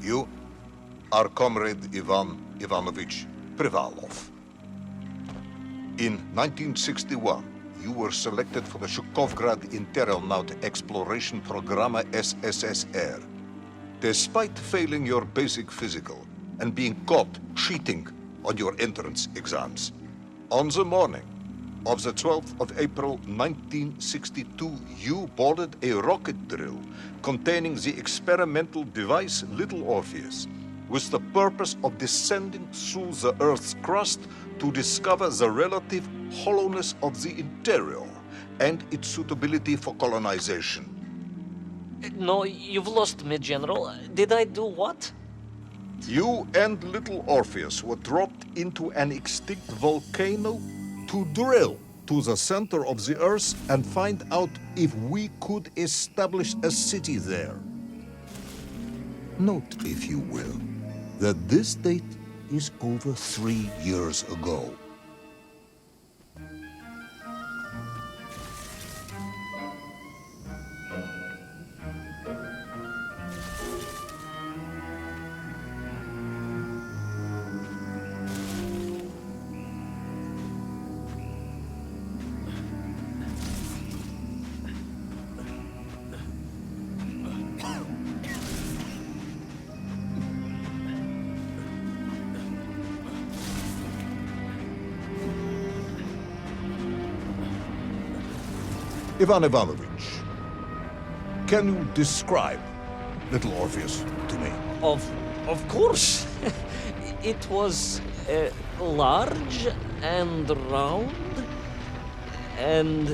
You are Comrade Ivan Ivanovich Privalov. In 1961, you were selected for the Shukovgrad Internaut Exploration Programme SSSR. Despite failing your basic physical and being caught cheating on your entrance exams, on the morning of the 12th of April 1962, you boarded a rocket drill containing the experimental device Little Orpheus, with the purpose of descending through the Earth's crust to discover the relative hollowness of the interior and its suitability for colonization. No, you've lost me, General. Did I do what? You and Little Orpheus were dropped into an extinct volcano to drill to the center of the Earth and find out if we could establish a city there. Note, if you will, that this date is over 3 years ago. Ivan Ivanovich, can you describe Little Orpheus to me? Of course. It was large and round and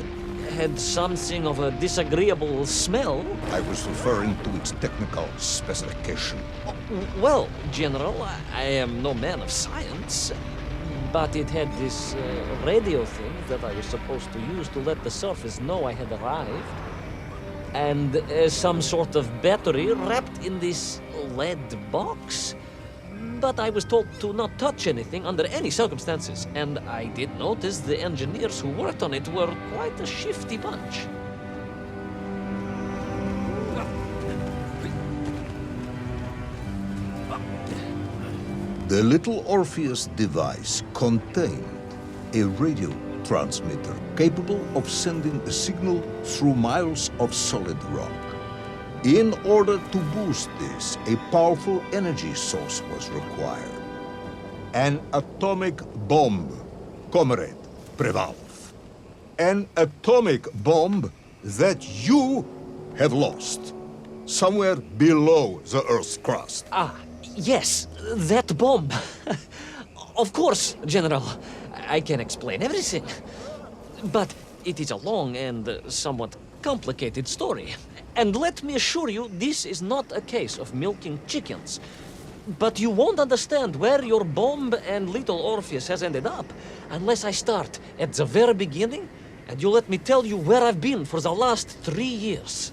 had something of a disagreeable smell. I was referring to its technical specification. Well, General, I am no man of science, but it had this radio thing that I was supposed to use to let the surface know I had arrived, and some sort of battery wrapped in this lead box. But I was told to not touch anything under any circumstances, and I did notice the engineers who worked on it were quite a shifty bunch. The Little Orpheus device contained a radio transmitter capable of sending a signal through miles of solid rock. In order to boost this, a powerful energy source was required. An atomic bomb, Comrade Privalov. An atomic bomb that you have lost somewhere below the Earth's crust. Ah, yes, that bomb. Of course, General. I can explain everything. But it is a long and somewhat complicated story. And let me assure you, this is not a case of milking chickens. But you won't understand where your bomb and Little Orpheus has ended up unless I start at the very beginning and you let me tell you where I've been for the last 3 years.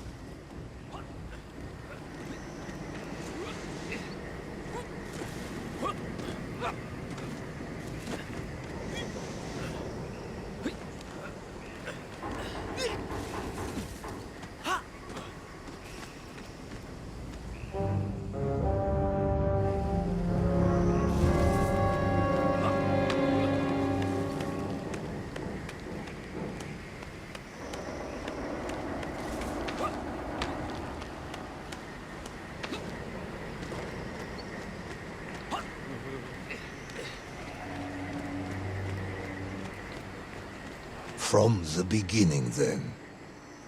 From the beginning, then.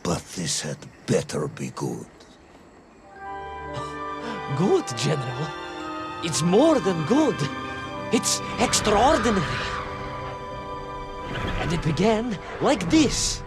But this had better be good. Good, General. It's more than good. It's extraordinary. And it began like this.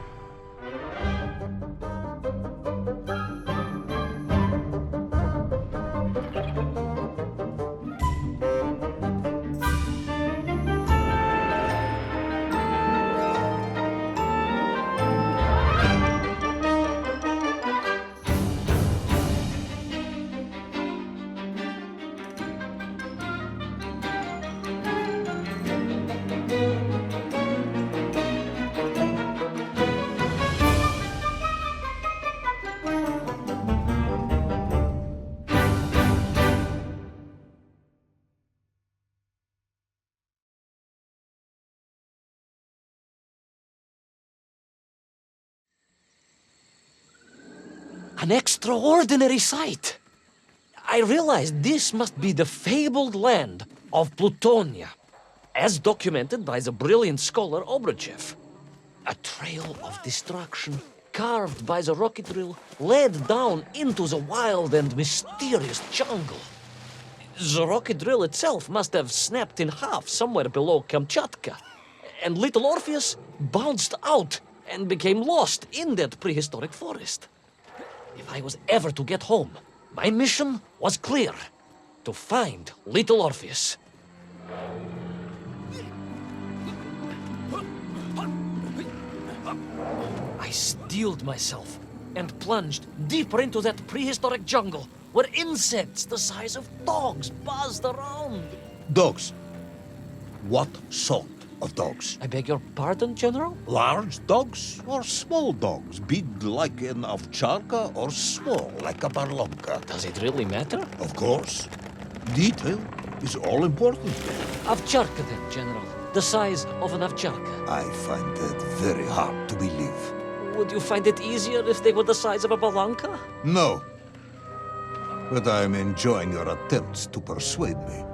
An extraordinary sight. I realized this must be the fabled land of Plutonia, as documented by the brilliant scholar Obruchev. A trail of destruction carved by the rocket drill led down into the wild and mysterious jungle. The rocket drill itself must have snapped in half somewhere below Kamchatka, and little Orpheus bounced out and became lost in that prehistoric forest. If I was ever to get home, my mission was clear: to find little Orpheus. I steeled myself and plunged deeper into that prehistoric jungle where insects the size of dogs buzzed around. Dogs. What sort of dogs? I beg your pardon, General? Large dogs or small dogs? Big like an ovcharka or small like a barlonka? Does it really matter? Of course. Detail is all important. Ovcharka then, General. The size of an ovcharka. I find that very hard to believe. Would you find it easier if they were the size of a balanka? No. But I'm enjoying your attempts to persuade me.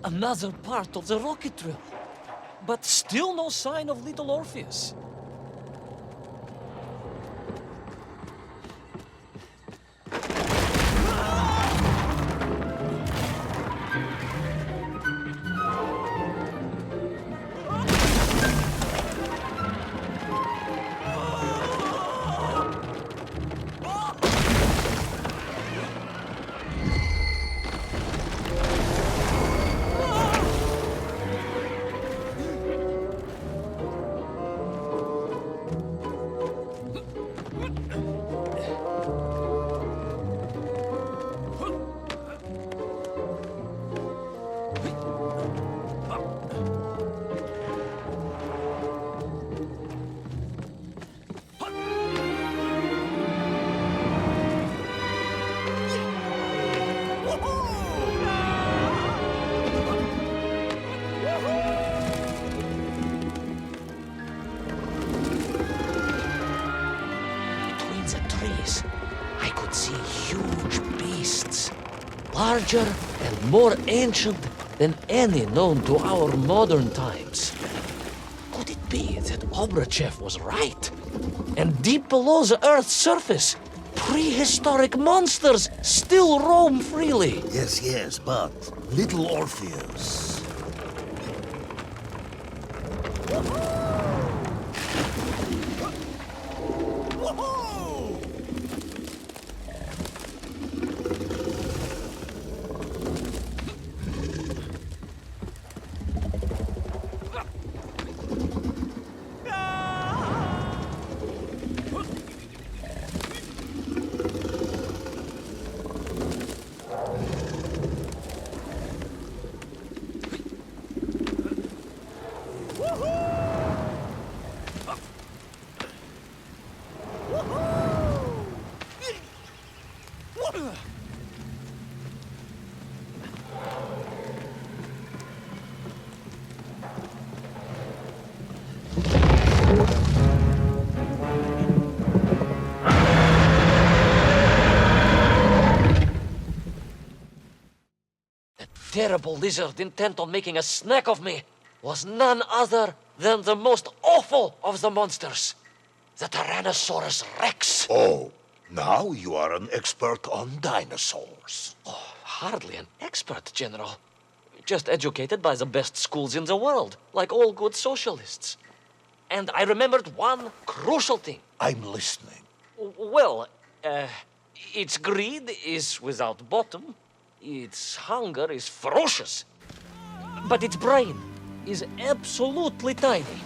Another part of the rocket drill. But still no sign of little Orpheus. I could see huge beasts, larger and more ancient than any known to our modern times. Could it be that Obruchev was right? And deep below the Earth's surface, prehistoric monsters still roam freely? Yes, but little Orpheus. Terrible lizard intent on making a snack of me was none other than the most awful of the monsters, The Tyrannosaurus Rex. Oh, now you are an expert on dinosaurs. Oh, hardly an expert, General. Just educated by the best schools in the world, like all good socialists. And I remembered one crucial thing. I'm listening. Well, its greed is without bottom, its hunger is ferocious, but its brain is absolutely tiny.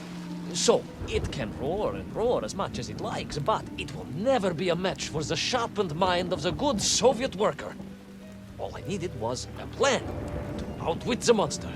So, it can roar and roar as much as it likes, but it will never be a match for the sharpened mind of the good Soviet worker. All I needed was a plan to outwit the monster.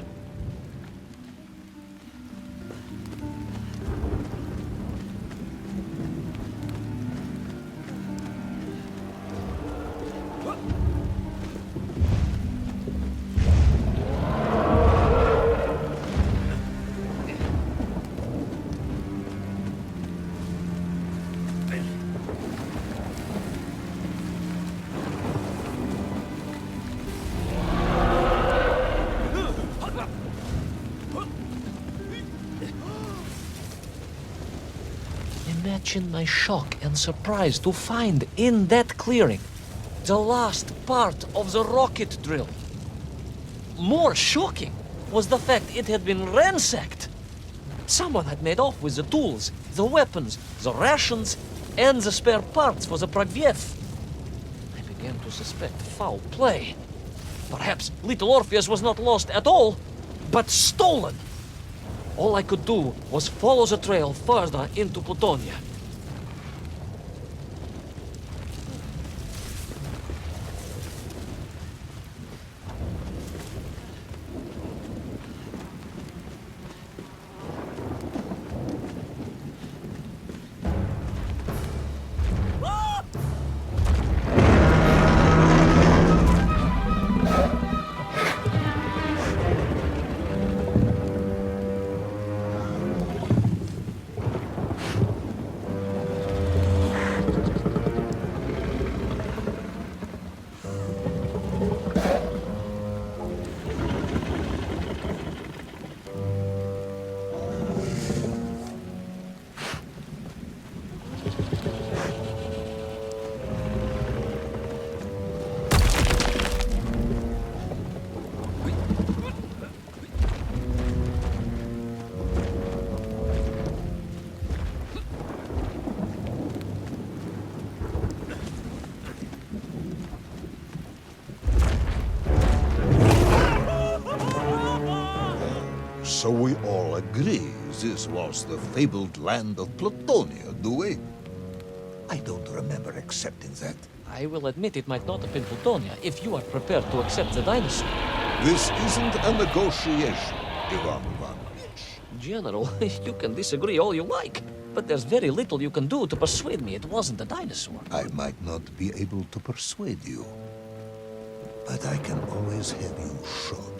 Imagine my shock and surprise to find in that clearing the last part of the rocket drill. More shocking was the fact it had been ransacked. Someone had made off with the tools, the weapons, the rations, and the spare parts for the Pragviev. I began to suspect foul play. Perhaps little Orpheus was not lost at all, but stolen. All I could do was follow the trail further into Plutonia. So we all agree this was the fabled land of Plutonia, do we? I don't remember accepting that. I will admit it might not have been Plutonia if you are prepared to accept the dinosaur. This isn't a negotiation, Ivan Ivanovich. General, you can disagree all you like, but there's very little you can do to persuade me it wasn't a dinosaur. I might not be able to persuade you, but I can always have you shot.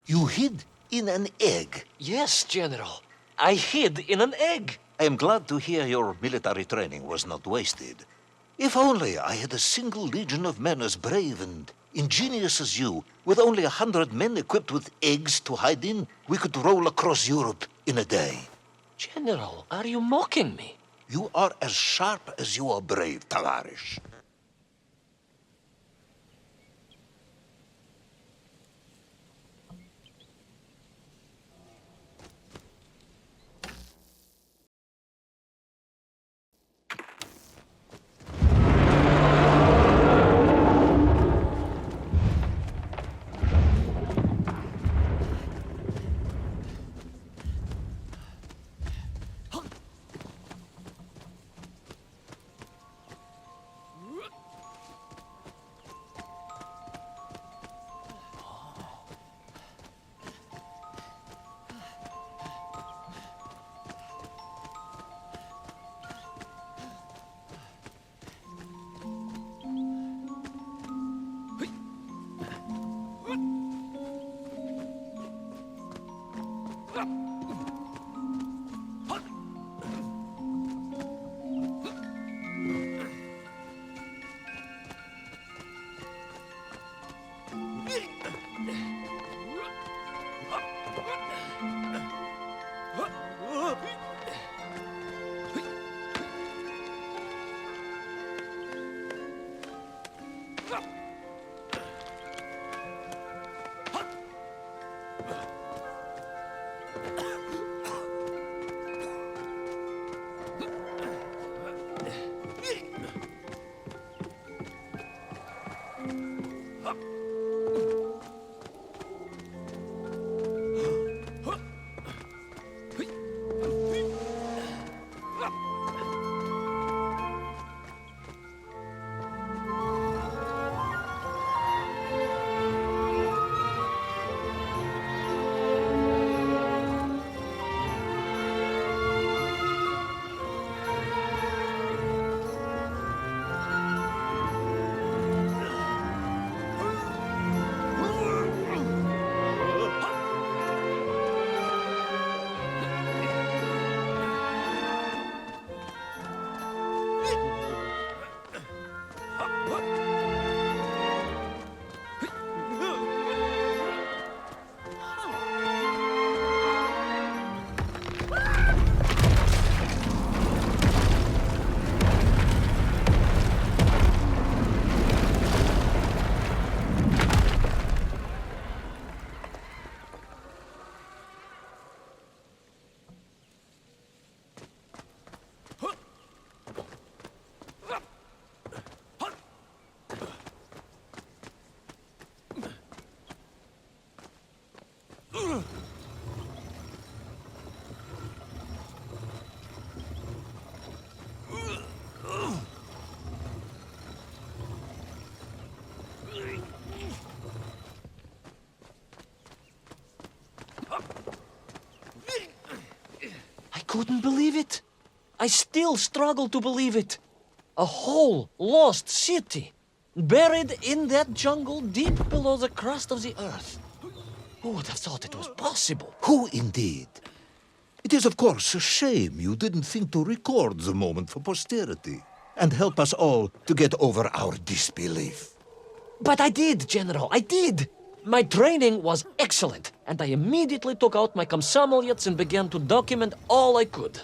You hid in an egg. Yes, General. I hid in an egg. I am glad to hear your military training was not wasted. If only I had a single legion of men as brave and ingenious as you, with only 100 men equipped with eggs to hide in, we could roll across Europe in a day. General, are you mocking me? You are as sharp as you are brave, Tavarish. Couldn't believe it. I still struggle to believe it. A whole lost city, buried in that jungle deep below the crust of the earth. Who would have thought it was possible? Who indeed? It is, of course, a shame you didn't think to record the moment for posterity and help us all to get over our disbelief. But I did, General, I did. My training was excellent, and I immediately took out my komsomolets and began to document all I could.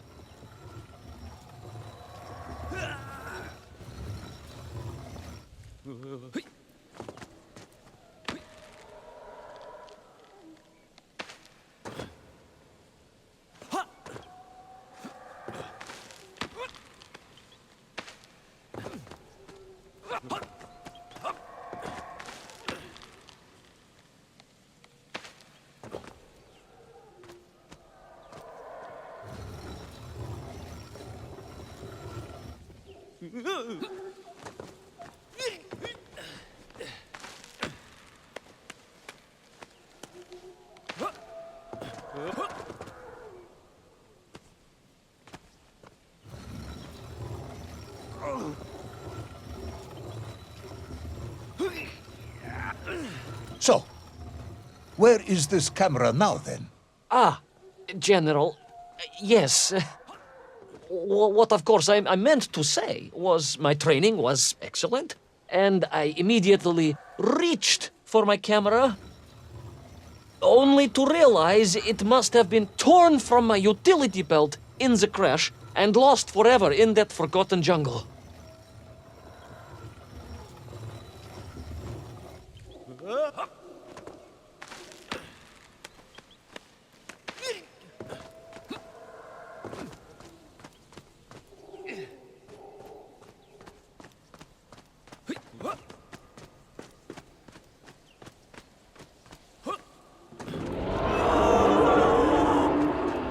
So, where is this camera now, then? Ah, General, yes. What of course I meant to say was my training was excellent, and I immediately reached for my camera, only to realize it must have been torn from my utility belt in the crash and lost forever in that forgotten jungle.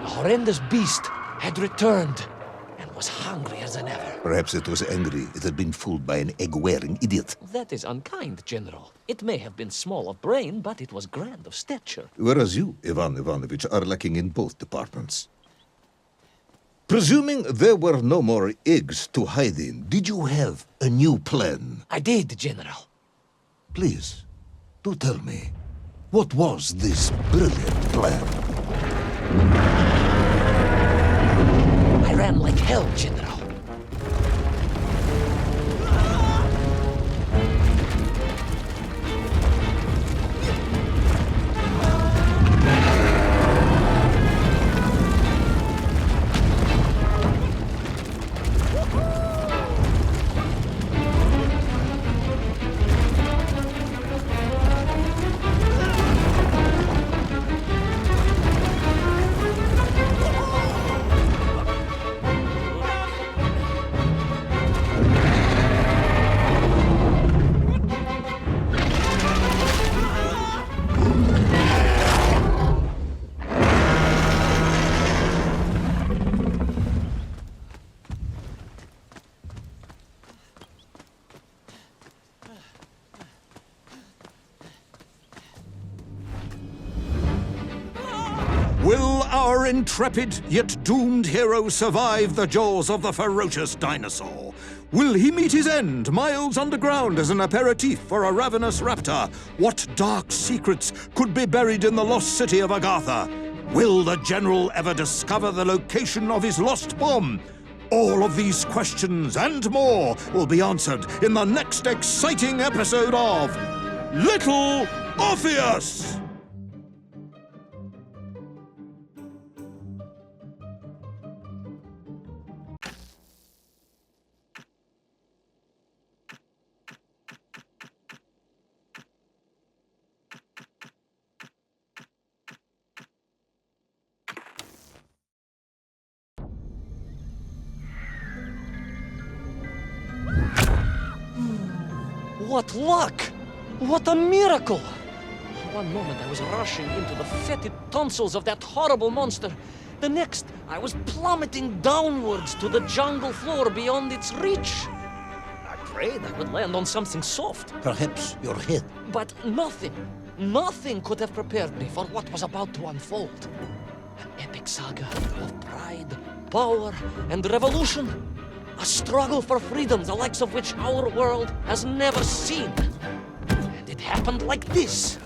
A horrendous beast had returned and was hungrier than ever. Perhaps it was angry it had been fooled by an egg-wearing idiot. That is unkind, General. It may have been small of brain, but it was grand of stature. Whereas you, Ivan Ivanovich, are lacking in both departments. Presuming there were no more eggs to hide in, did you have a new plan? I did, General. Please, do tell me, what was this brilliant plan? I ran like hell, General. Will our intrepid yet doomed hero survive the jaws of the ferocious dinosaur? Will he meet his end miles underground as an aperitif for a ravenous raptor? What dark secrets could be buried in the lost city of Agatha? Will the general ever discover the location of his lost bomb? All of these questions and more will be answered in the next exciting episode of Little Orpheus! What luck! What a miracle! One moment I was rushing into the fetid tonsils of that horrible monster. The next, I was plummeting downwards to the jungle floor beyond its reach. I prayed I would land on something soft. Perhaps your head. But nothing could have prepared me for what was about to unfold. An epic saga of pride, power, and revolution. A struggle for freedom the likes of which our world has never seen. And it happened like this.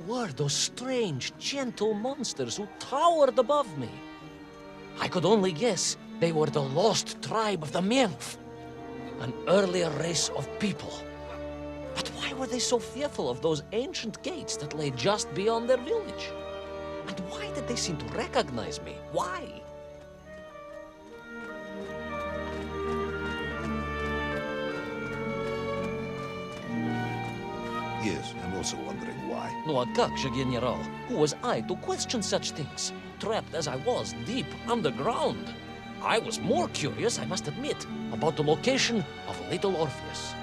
were those strange, gentle monsters who towered above me? I could only guess they were the lost tribe of the Mienf, an earlier race of people. But why were they so fearful of those ancient gates that lay just beyond their village? And why did they seem to recognize me? Why? Yes, I'm also wondering why. No, a как же, General? Who was I to question such things? Trapped as I was deep underground. I was more curious, I must admit, about the location of little Orpheus.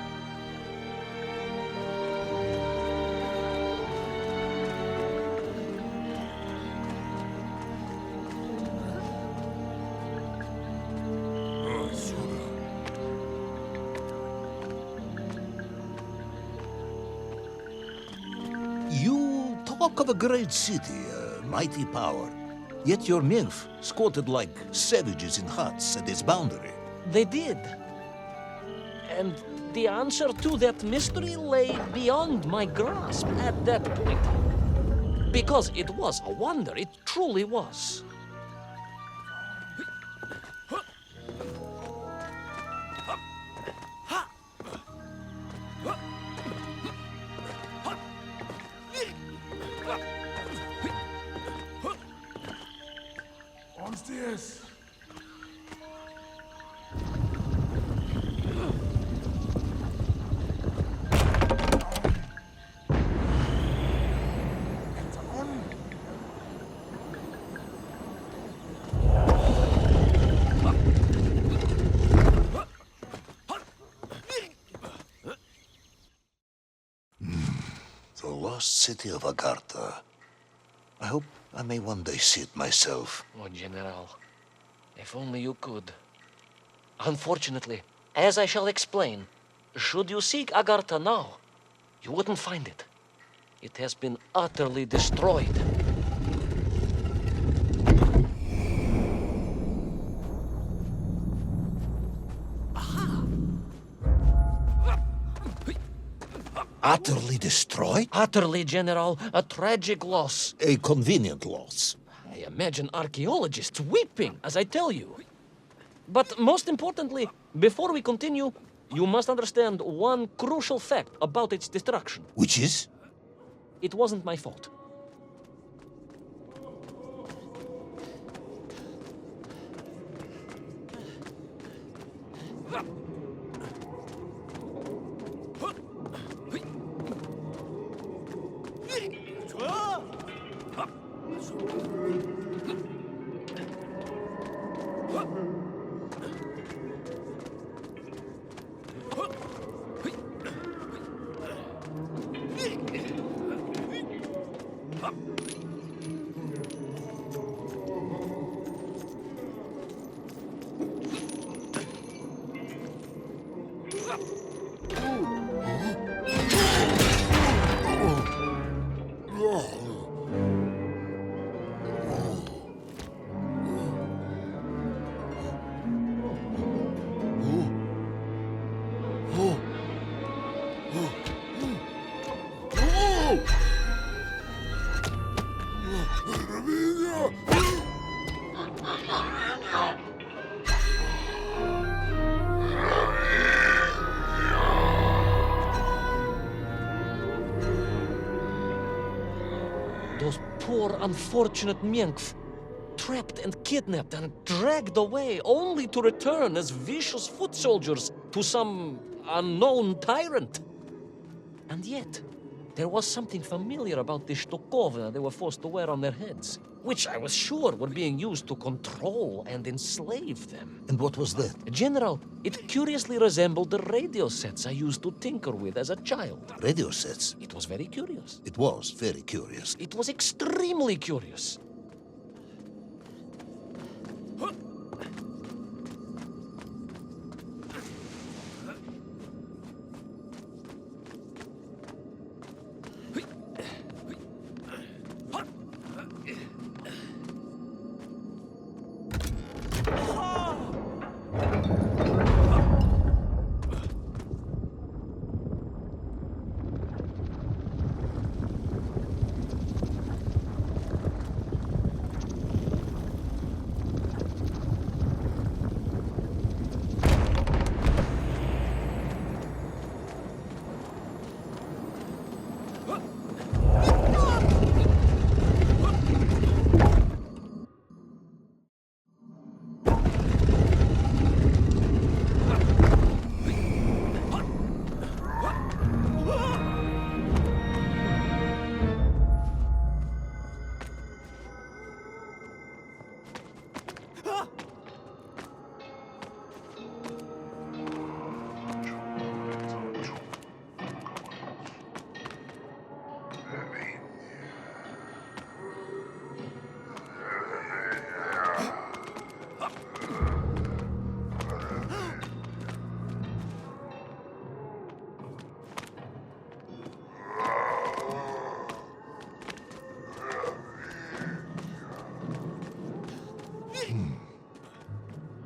You talk of a great city, a mighty power. Yet your nymph squatted like savages in huts at its boundary. They did. And the answer to that mystery lay beyond my grasp at that point. Because it was a wonder, it truly was. The lost city of Agartha. I hope I may one day see it myself. Oh, General, if only you could. Unfortunately, as I shall explain, should you seek Agartha now, you wouldn't find it. It has been utterly destroyed. Utterly destroyed? Utterly, General, a tragic loss. A convenient loss. I imagine archaeologists weeping as I tell you. But most importantly, before we continue, you must understand one crucial fact about its destruction. Which is? It wasn't my fault. Those poor, unfortunate Mienf, trapped and kidnapped and dragged away, only to return as vicious foot soldiers to some unknown tyrant. And yet, there was something familiar about the shtukovna they were forced to wear on their heads, which I was sure were being used to control and enslave them. And what was that? General, it curiously resembled the radio sets I used to tinker with as a child. Radio sets. It was very curious. It was very curious. It was extremely curious.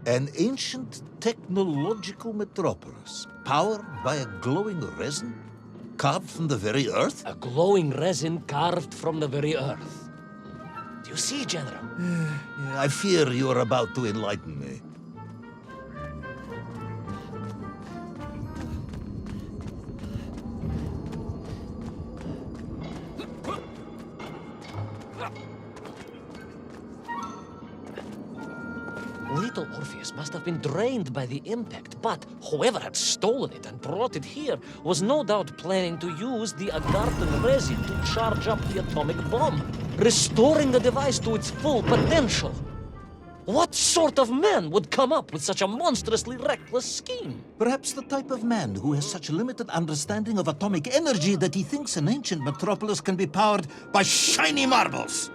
An ancient technological metropolis, powered by a glowing resin, carved from the very earth? A glowing resin carved from the very earth. Do you see, General? I fear you are about to enlighten me. Little Orpheus must have been drained by the impact, but whoever had stolen it and brought it here was no doubt planning to use the Agarthan resin to charge up the atomic bomb, restoring the device to its full potential. What sort of man would come up with such a monstrously reckless scheme? Perhaps the type of man who has such limited understanding of atomic energy that he thinks an ancient metropolis can be powered by shiny marbles.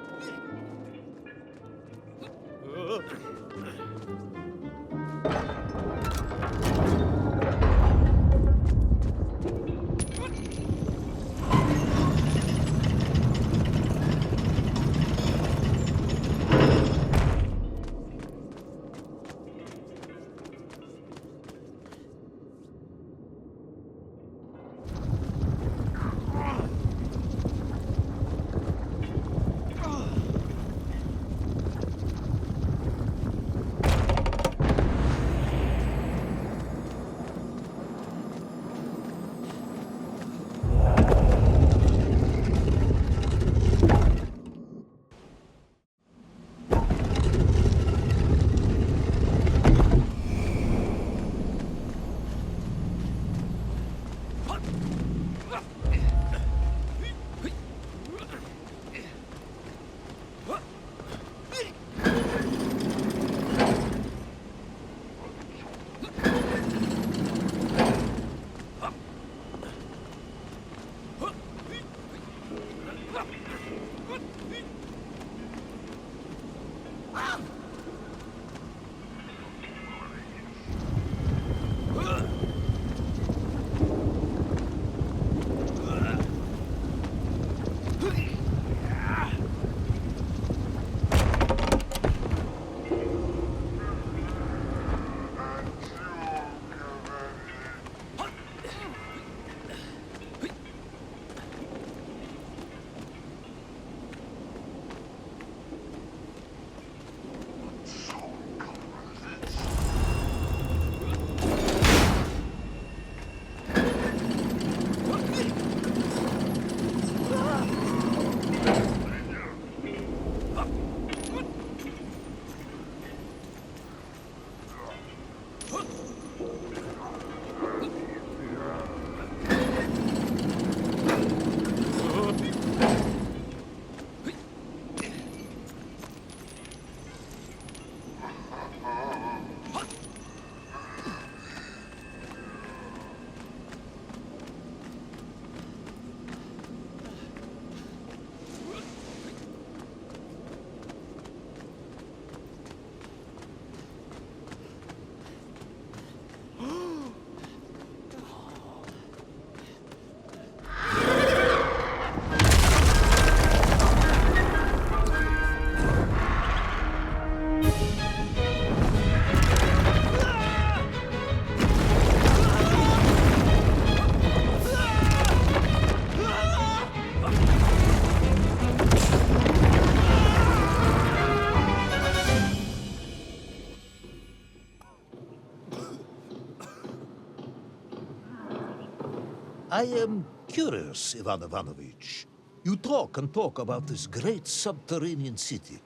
I am curious, Ivan Ivanovich. You talk and talk about this great subterranean city,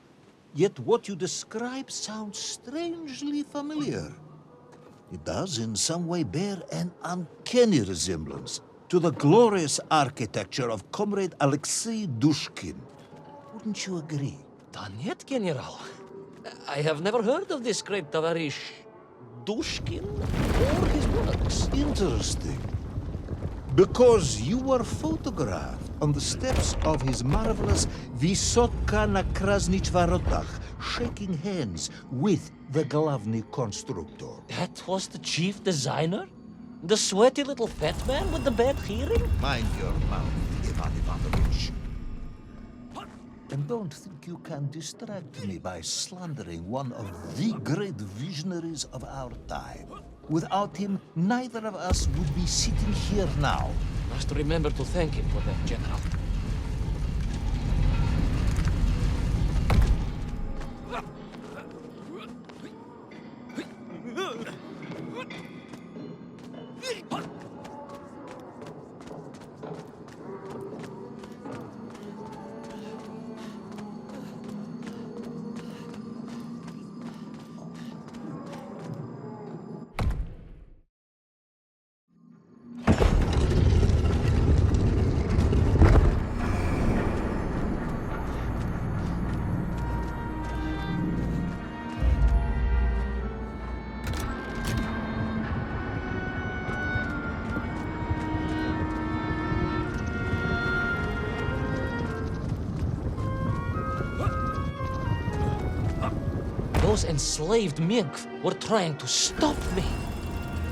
yet what you describe sounds strangely familiar. It does in some way bear an uncanny resemblance to the glorious architecture of Comrade Alexei Dushkin. Wouldn't you agree? Нет, General. I have never heard of this great Tavarish Dushkin or his works. Interesting. Because you were photographed on the steps of his marvelous Vysotka na Krasnich Varotach, shaking hands with the Glavny Constructor. That was the chief designer? The sweaty little fat man with the bad hearing? Mind your mouth, Ivan Ivanovich. And don't think you can distract me by slandering one of the great visionaries of our time. Without him, neither of us would be sitting here now. Must remember to thank him for that, General. Those enslaved mink were trying to stop me.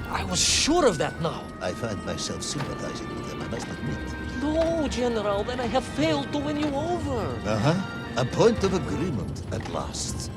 I was sure of that now. I find myself sympathizing with them, I must admit. No, General, then I have failed to win you over. Uh-huh. A point of agreement at last.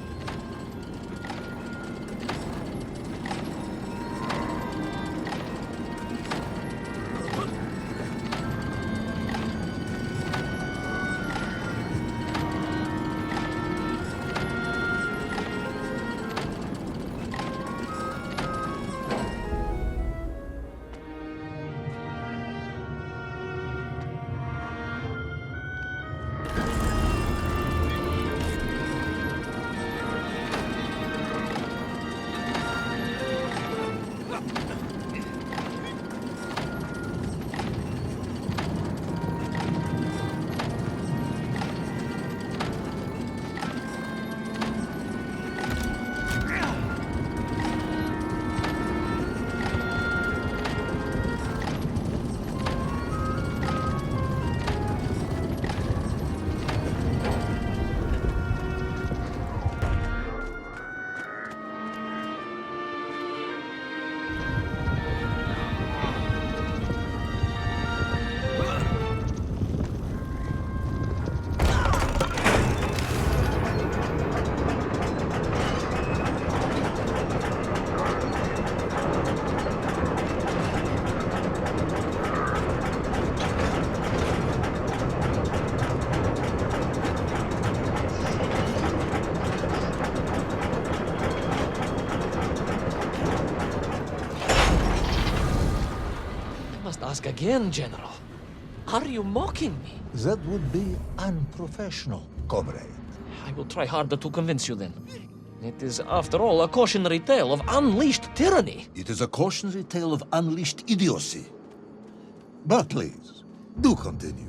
Ask again, General. Are you mocking me? That would be unprofessional, comrade. I will try harder to convince you then. It is, after all, a cautionary tale of unleashed tyranny. It is a cautionary tale of unleashed idiocy. But please, do continue.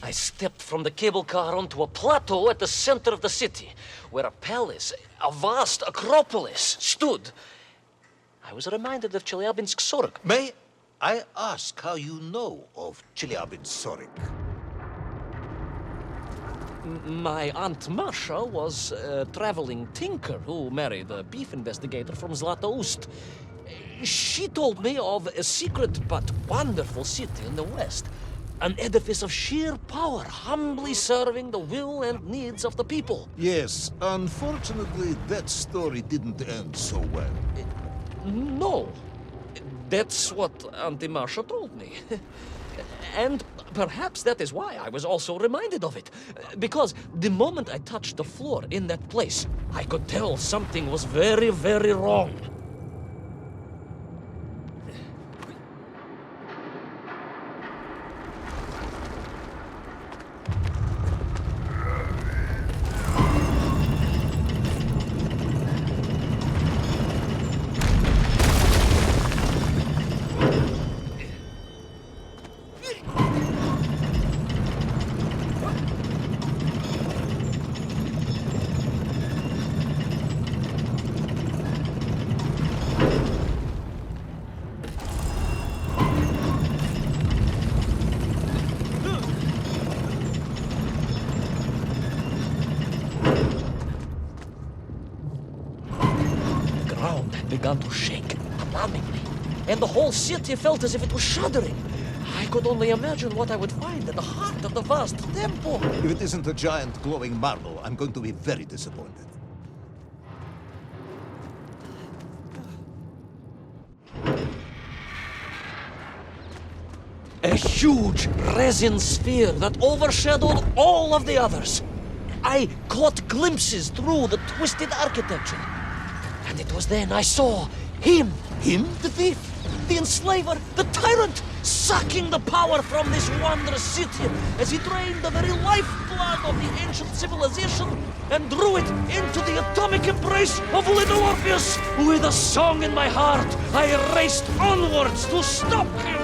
I stepped from the cable car onto a plateau at the center of the city, where a palace, a vast acropolis, stood. I was reminded of Chelyabinsk Sorok. May I ask how you know of Chelyabinsk Sorok? My Aunt Masha was a traveling tinker who married a beef investigator from Zlatoust. She told me of a secret but wonderful city in the west. An edifice of sheer power, humbly serving the will and needs of the people. Yes, unfortunately, that story didn't end so well. No. That's what Auntie Marcia told me. And perhaps that is why I was also reminded of it. Because the moment I touched the floor in that place, I could tell something was very, very wrong. Began to shake, alarmingly, and the whole city felt as if it was shuddering. I could only imagine what I would find at the heart of the vast temple. If it isn't a giant glowing marble, I'm going to be very disappointed. A huge resin sphere that overshadowed all of the others. I caught glimpses through the twisted architecture. And it was then I saw him. Him? The thief, the enslaver, the tyrant, sucking the power from this wondrous city as he drained the very lifeblood of the ancient civilization and drew it into the atomic embrace of little Orpheus. With a song in my heart, I raced onwards to stop him.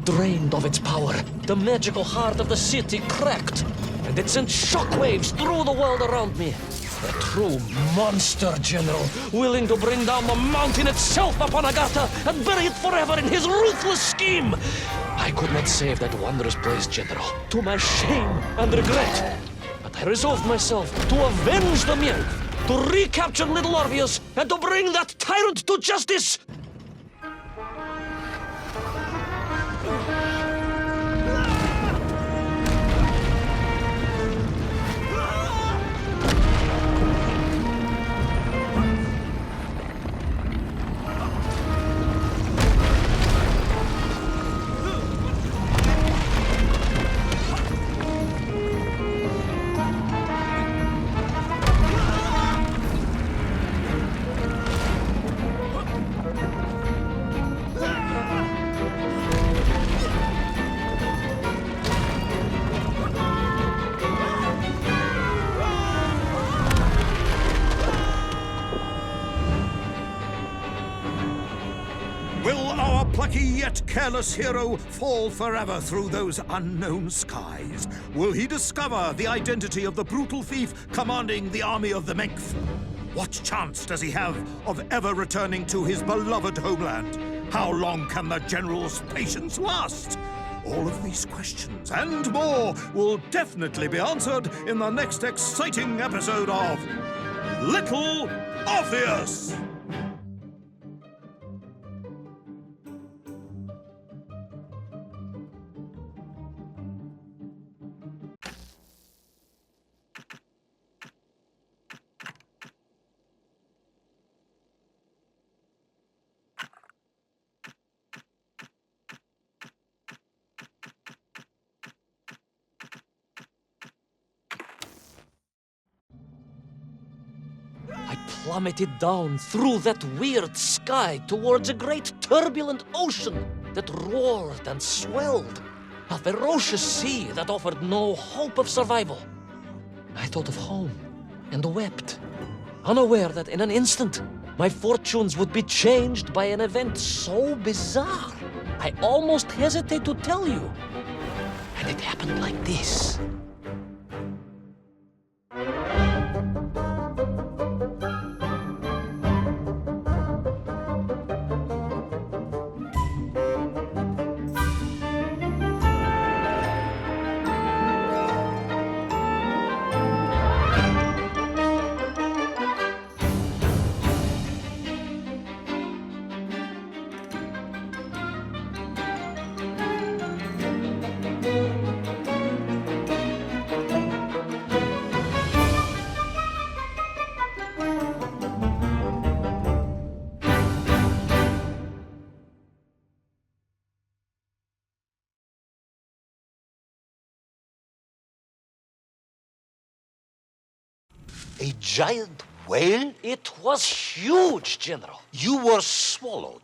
Drained of its power, the magical heart of the city cracked, and it sent shockwaves through the world around me. A true monster general, willing to bring down the mountain itself upon Agatha and bury it forever in his ruthless scheme. I could not save that wondrous place, General, to my shame and regret. But I resolved myself to avenge the men, to recapture little Orpheus, and to bring that tyrant to justice. plucky yet careless hero fall forever through those unknown skies? Will he discover the identity of the brutal thief commanding the army of the Menkth? What chance does he have of ever returning to his beloved homeland? How long can the general's patience last? All of these questions and more will definitely be answered in the next exciting episode of Little Orpheus! I plummeted down through that weird sky towards a great turbulent ocean that roared and swelled. A ferocious sea that offered no hope of survival. I thought of home and wept, unaware that in an instant my fortunes would be changed by an event so bizarre I almost hesitate to tell you. And it happened like this. A giant whale? It was huge, General. You were swallowed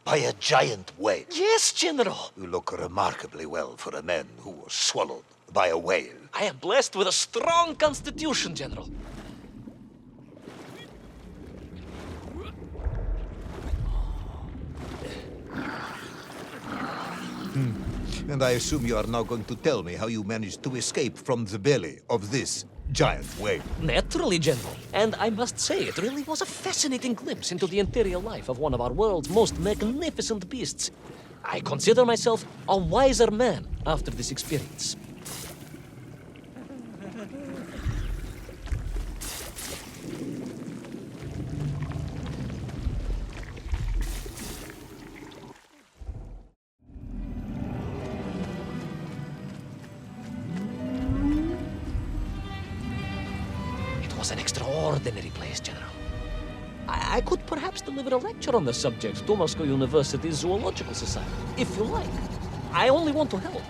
by a giant whale. Yes, General. You look remarkably well for a man who was swallowed by a whale. I am blessed with a strong constitution, General. And I assume you are now going to tell me how you managed to escape from the belly of this giant whale. Naturally, General. And I must say, it really was a fascinating glimpse into the interior life of one of our world's most magnificent beasts. I consider myself a wiser man after this experience. It was an extraordinary place, General. I could perhaps deliver a lecture on the subject to Moscow University's Zoological Society, if you like. I only want to help.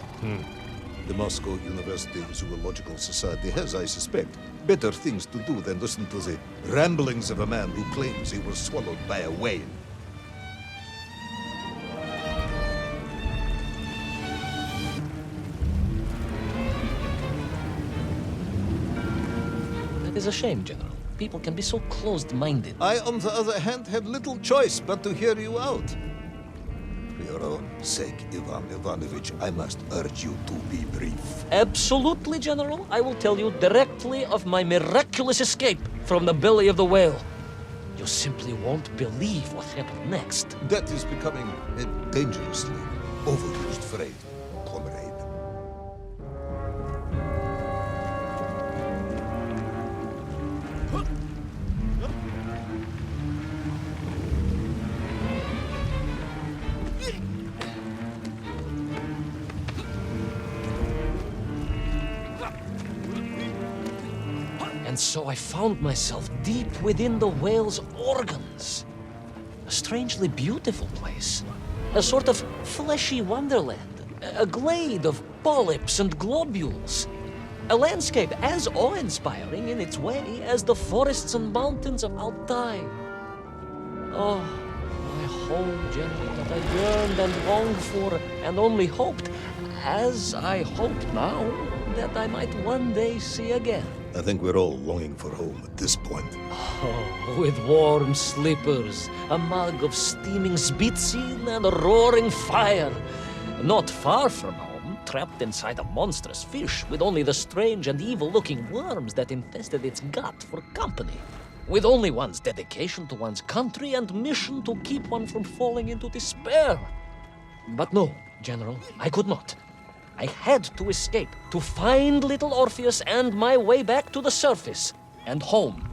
The Moscow University Zoological Society has, I suspect, better things to do than listen to the ramblings of a man who claims he was swallowed by a whale. That is a shame, General. People can be so closed-minded. I, on the other hand, have little choice but to hear you out. For your own sake, Ivan Ivanovich, I must urge you to be brief. Absolutely, General. I will tell you directly of my miraculous escape from the belly of the whale. You simply won't believe what happened next. That is becoming a dangerously overused phrase, comrade. And so I found myself deep within the whale's organs. A strangely beautiful place. A sort of fleshy wonderland. A glade of polyps and globules. A landscape as awe-inspiring in its way as the forests and mountains of Altai. Oh, my home, General, that I yearned and longed for and only hoped, as I hope now, that I might one day see again. I think we're all longing for home at this point. Oh, with warm slippers, a mug of steaming spitzin, and a roaring fire. Not far from home, trapped inside a monstrous fish with only the strange and evil-looking worms that infested its gut for company. With only one's dedication to one's country and mission to keep one from falling into despair. But no, General, I could not. I had to escape, to find little Orpheus and my way back to the surface and home.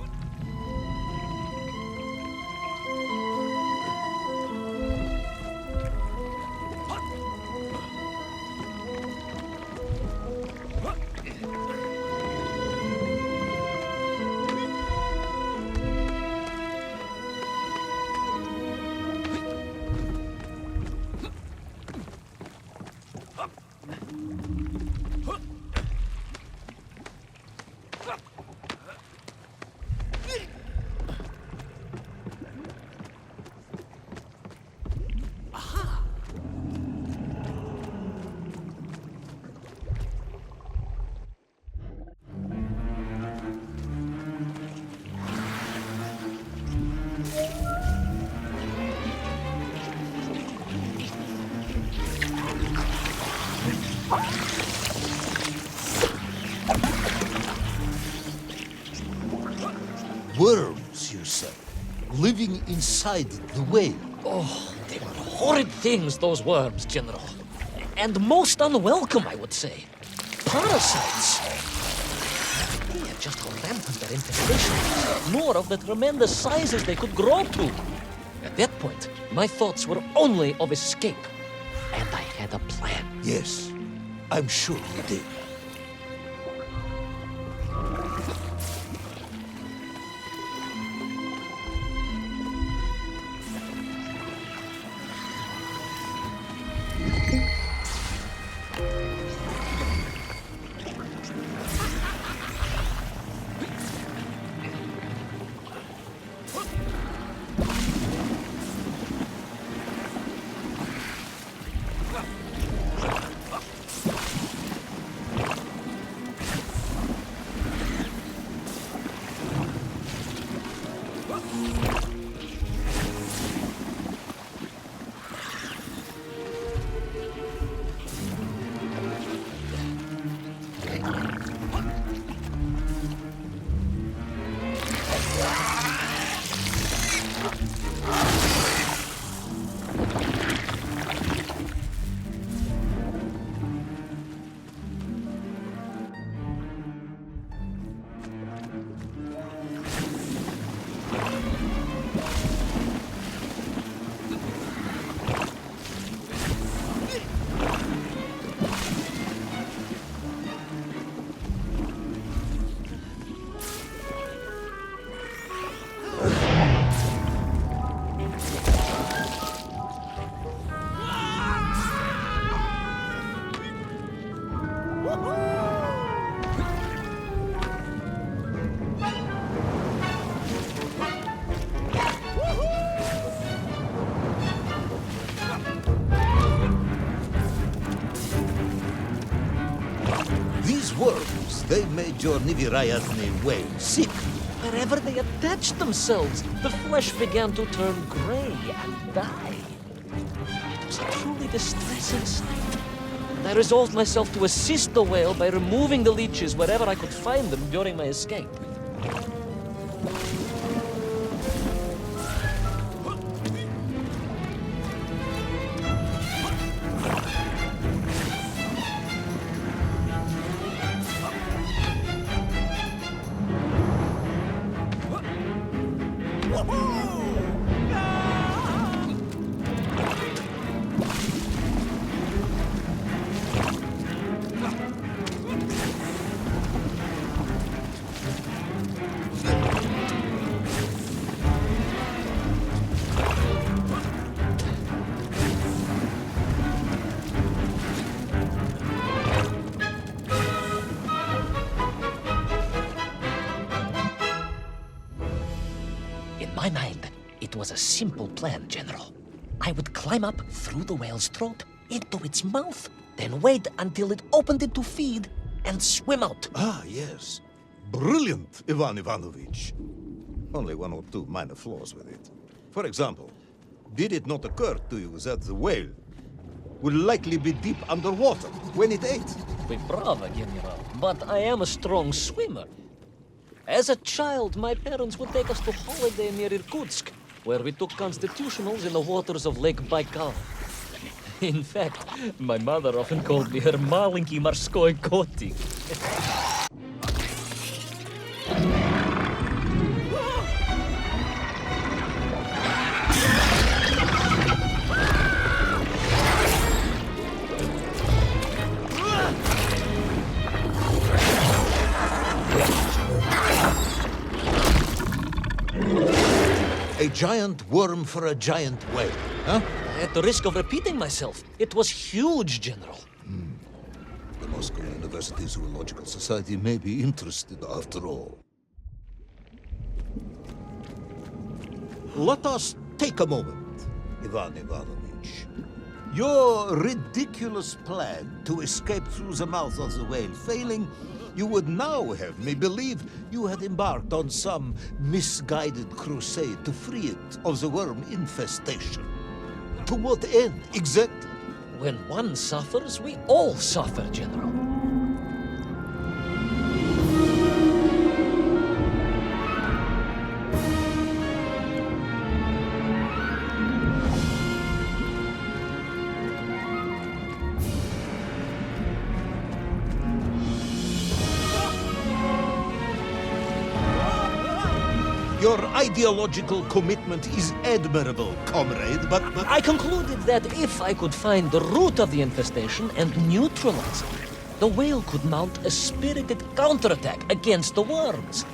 Worms, you say, living inside the whale. Oh, they were horrid things, those worms, General. And most unwelcome, I would say. Parasites. They had just how rampant their infestation, nor of the tremendous sizes they could grow to. At that point, my thoughts were only of escape. And I had a plan. Yes, I'm sure you did. Worms, they made your Nivirayatne whale sick. Wherever they attached themselves, the flesh began to turn gray and die. It was a truly distressing sight. And I resolved myself to assist the whale by removing the leeches wherever I could find them during my escape. In my mind, it was a simple plan, General. I would climb up through the whale's throat, into its mouth, then wait until it opened it to feed, and swim out. Ah, yes. Brilliant, Ivan Ivanovich. Only one or two minor flaws with it. For example, did it not occur to you that the whale would likely be deep underwater when it ate? Bravo, General, but I am a strong swimmer. As a child, my parents would take us to holiday near Irkutsk, where we took constitutionals in the waters of Lake Baikal. In fact, my mother often called me her malenький морской котик. A giant worm for a giant whale, huh? At the risk of repeating myself, it was huge, General. The Moscow University Zoological Society may be interested after all. Let us take a moment, Ivan Ivanovich. Your ridiculous plan to escape through the mouth of the whale failing, you would now have me believe you had embarked on some misguided crusade to free it of the worm infestation. To what end, exactly? When one suffers, we all suffer, General. Your ideological commitment is admirable, comrade, but... I concluded that if I could find the root of the infestation and neutralize it, the whale could mount a spirited counterattack against the worms.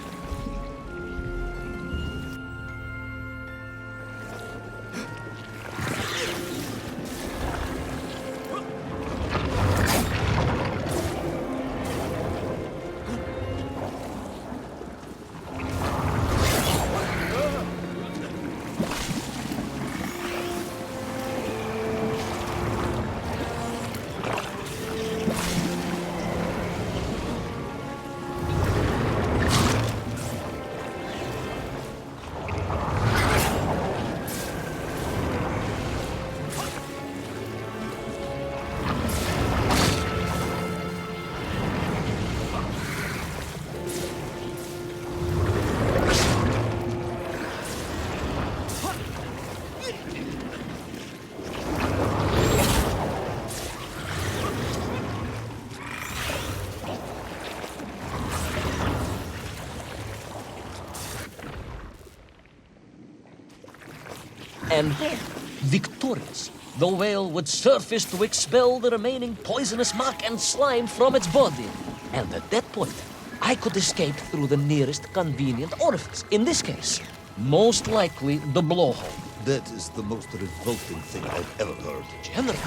And then, victorious, the whale would surface to expel the remaining poisonous muck and slime from its body. And at that point, I could escape through the nearest convenient orifice. In this case, most likely the blowhole. That is the most revolting thing I've ever heard. General,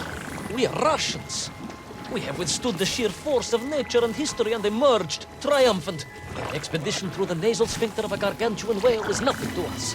we are Russians. We have withstood the sheer force of nature and history and emerged triumphant. An expedition through the nasal sphincter of a gargantuan whale is nothing to us.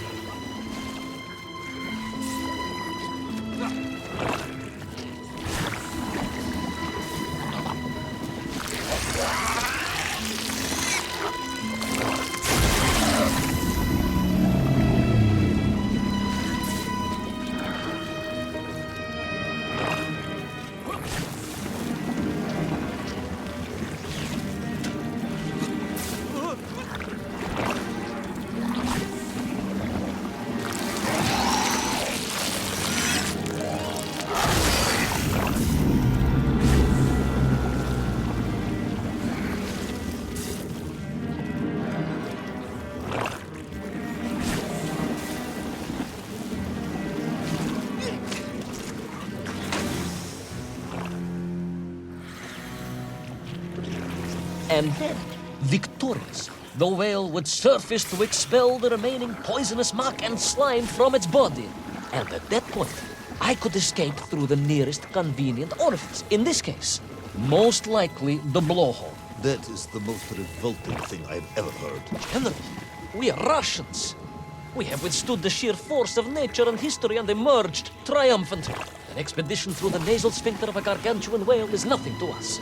And then, victorious, the whale would surface to expel the remaining poisonous muck and slime from its body. And at that point, I could escape through the nearest convenient orifice. In this case, most likely the blowhole. That is the most revolting thing I've ever heard. General, we are Russians. We have withstood the sheer force of nature and history and emerged triumphant. An expedition through the nasal sphincter of a gargantuan whale is nothing to us.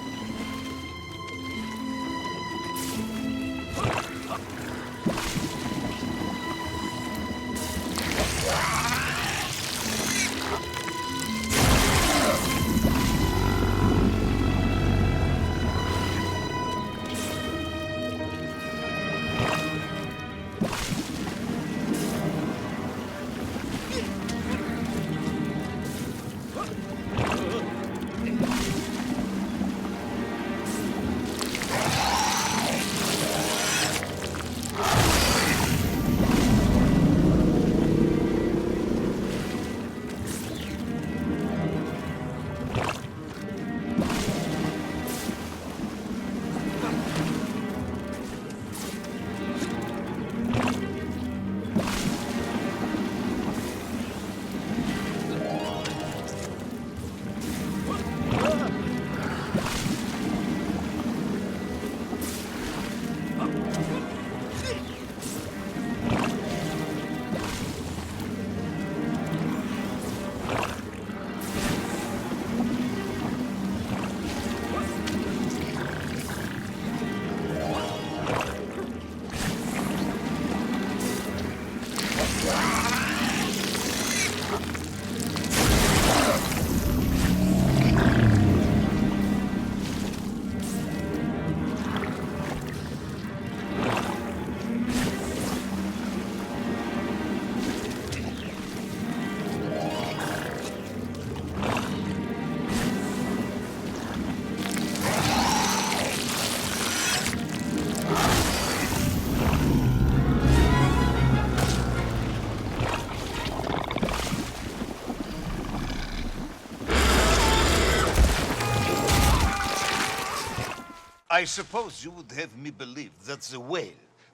I suppose you would have me believe that the whale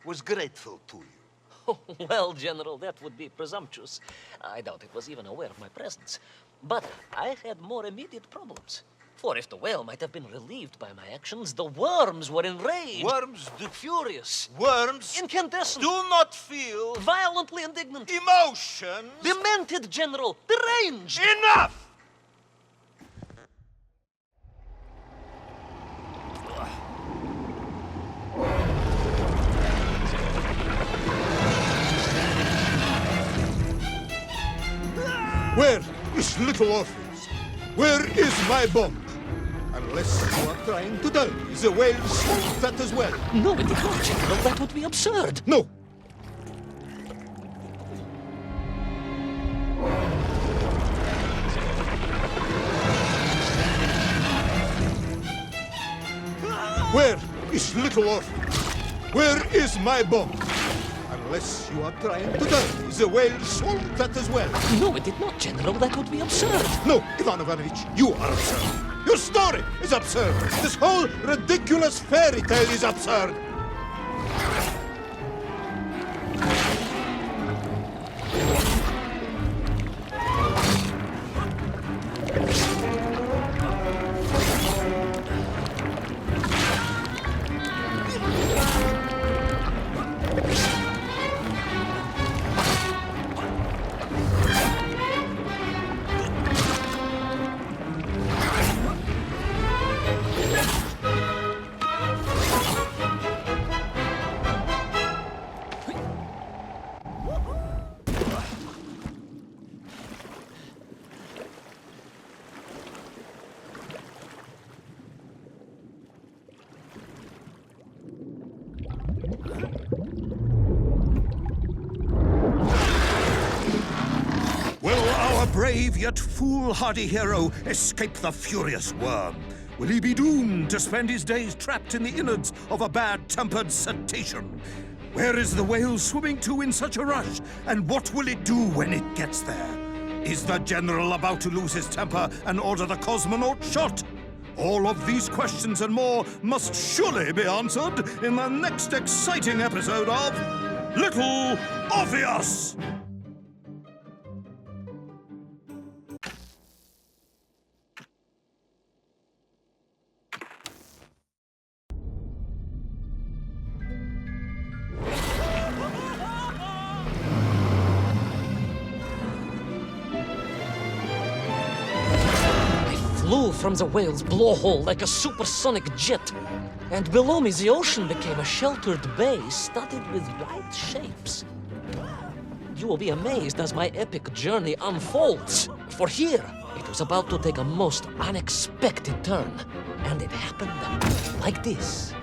was grateful to you. Oh, well, General, that would be presumptuous. I doubt it was even aware of my presence. But I had more immediate problems. For if the whale might have been relieved by my actions, the worms were enraged. Worms Furious. Worms Incandescent. do not feel Violently indignant. emotions. Demented, General. Deranged. Enough! Where is little Orpheus? Where is my bomb? Unless you are trying to tell me the whales want that as well. No, it did not, General. That would be absurd. No. Where is little Orpheus? Where is my bomb? Unless you are trying to tell me the whales want that as well. No, it did not, General. That would be absurd. No, Ivan Ivanovich, you are absurd. Your story is absurd. This whole ridiculous fairy tale is absurd. Will our brave yet foolhardy hero escape the furious worm? Will he be doomed to spend his days trapped in the innards of a bad-tempered cetacean? Where is the whale swimming to in such a rush? And what will it do when it gets there? Is the general about to lose his temper and order the cosmonaut shot? All of these questions and more must surely be answered in the next exciting episode of Little Orpheus! Flew from the whale's blowhole like a supersonic jet. And below me, the ocean became a sheltered bay studded with white shapes. You will be amazed as my epic journey unfolds. For here, it was about to take a most unexpected turn. And it happened like this.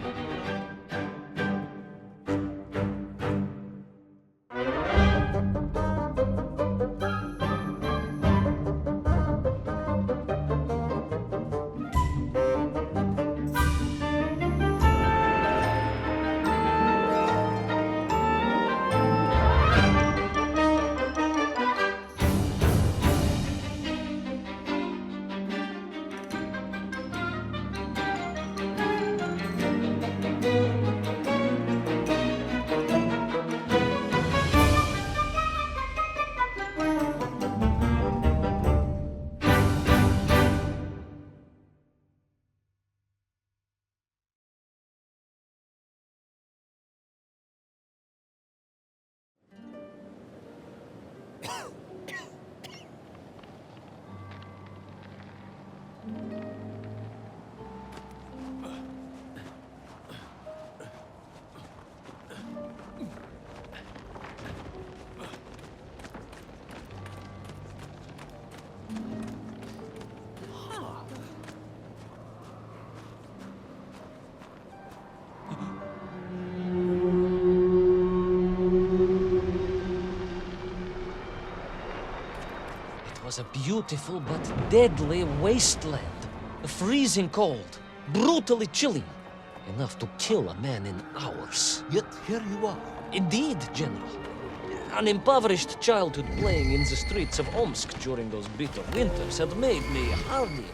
It was a beautiful but deadly wasteland. Freezing cold, brutally chilling, enough to kill a man in hours. Yet here you are. Indeed, General. An impoverished childhood playing in the streets of Omsk during those bitter winters had made me hardy.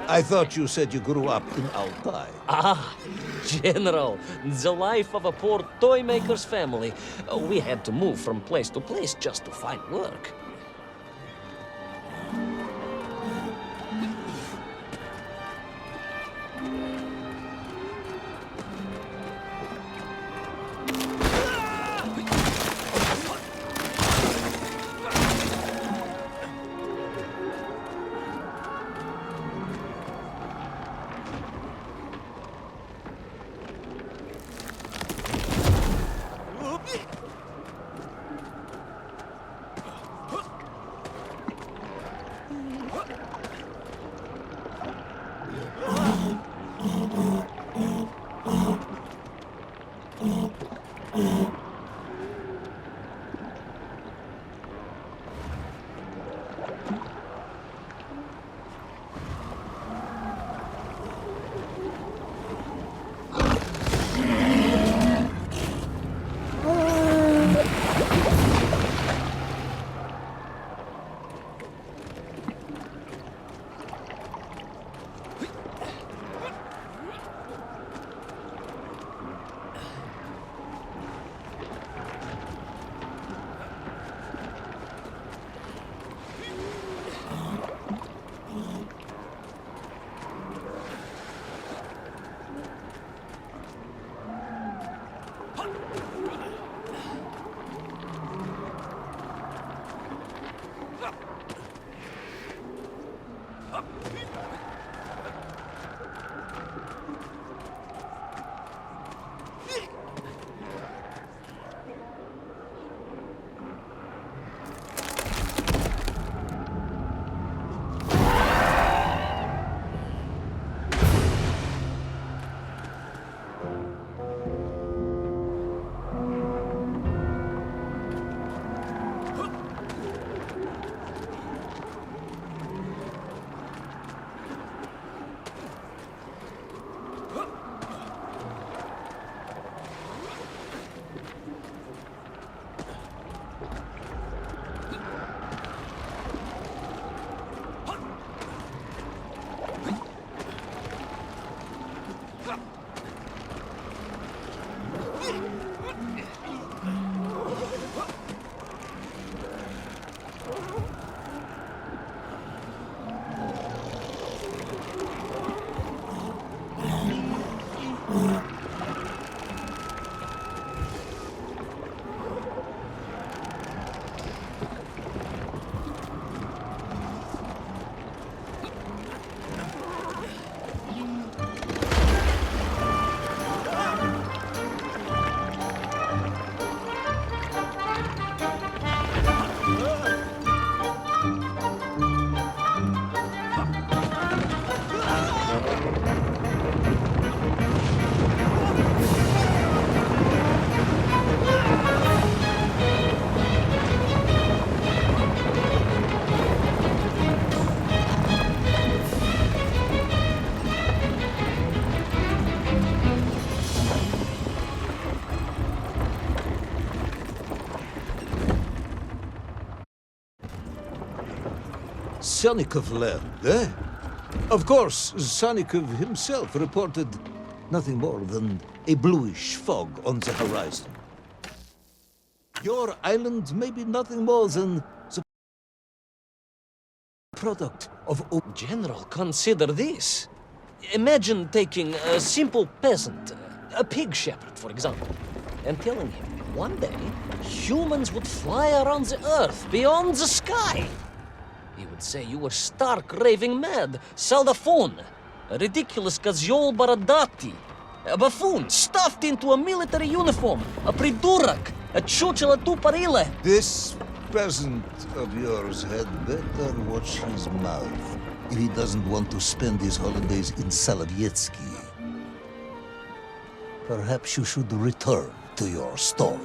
I thought you said you grew up in Altai. Ah, General, the life of a poor toy maker's family. We had to move from place to place just to find work. Sonikov land, eh? Of course, Sonikov himself reported nothing more than a bluish fog on the horizon. Your island may be nothing more than the product of... General, consider this. Imagine taking a simple peasant, a pig shepherd, for example, and telling him one day humans would fly around the earth beyond the sky. He would say you were stark raving mad, Saldaphone, a ridiculous Kazyol Baradati, a buffoon stuffed into a military uniform, a pridurak, a chuchela tuparile. This peasant of yours had better watch his mouth if he doesn't want to spend his holidays in Solovyetsky. Perhaps you should return to your story.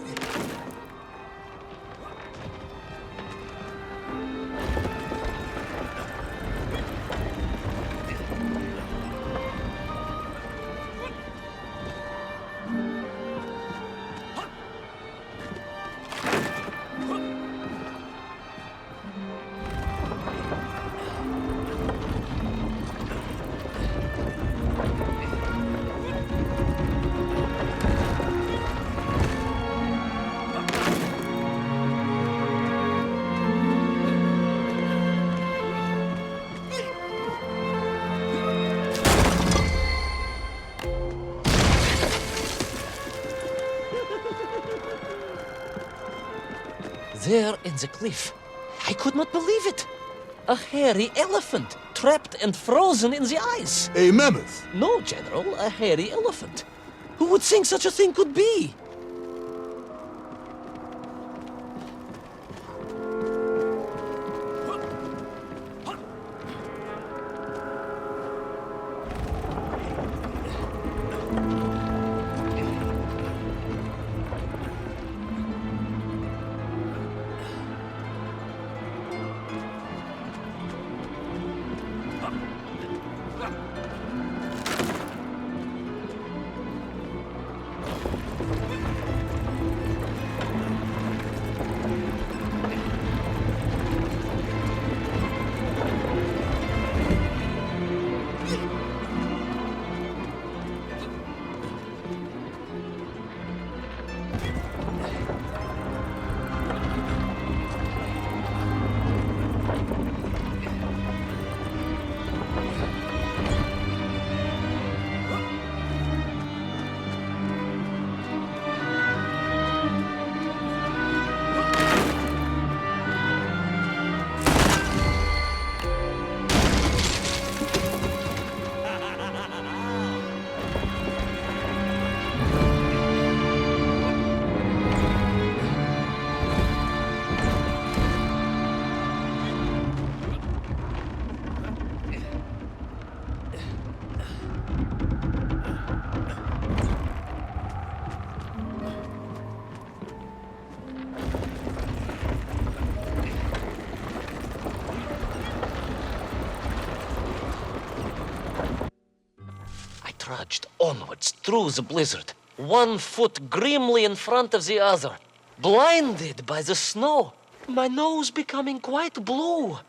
there in the cliff. I could not believe it. A hairy elephant, trapped and frozen in the ice. A mammoth. No, General, a hairy elephant. Who would think such a thing could be? Trudged onwards through the blizzard, one foot grimly in front of the other, blinded by the snow, my nose becoming quite blue,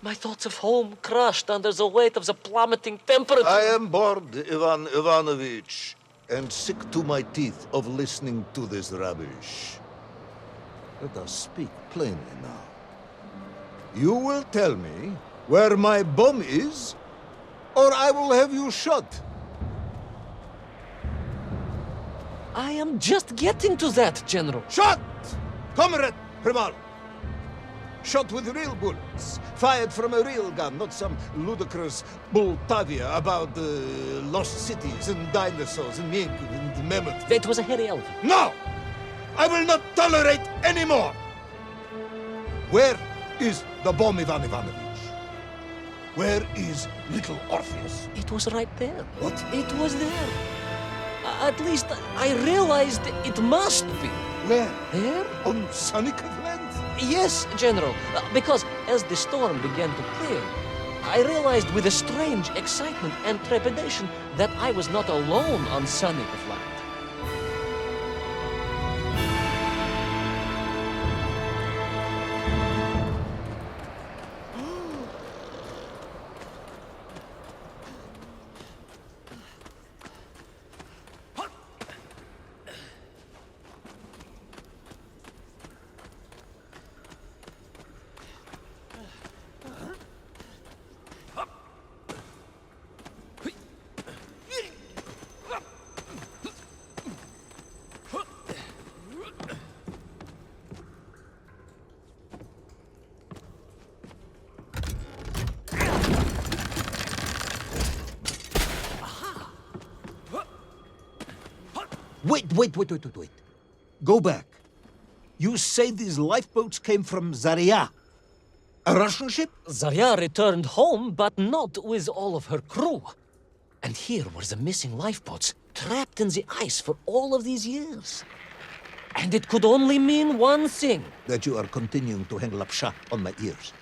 my thoughts of home crushed under the weight of the plummeting temperature. I am bored, Ivan Ivanovich, and sick to my teeth of listening to this rubbish. Let us speak plainly now. You will tell me where my bomb is, or I will have you shot. I am just getting to that, General. Shot! Comrade Primal! Shot with real bullets, fired from a real gun, not some ludicrous Bultavia about lost cities and dinosaurs and mink and mammoth. That was a hairy elephant. No! I will not tolerate any more! Where is the bomb, Ivan Ivanovich? Where is little Orpheus? It was right there. What? It was there. At least I realized it must be. Where? There? On Sonic Land? Yes, General. Because as the storm began to clear, I realized with a strange excitement and trepidation that I was not alone on Sonic Land. Wait. Go back. You say these lifeboats came from Zarya? A Russian ship? Zarya returned home, but not with all of her crew. And here were the missing lifeboats, trapped in the ice for all of these years. And it could only mean one thing. That you are continuing to hang lapsha on my ears.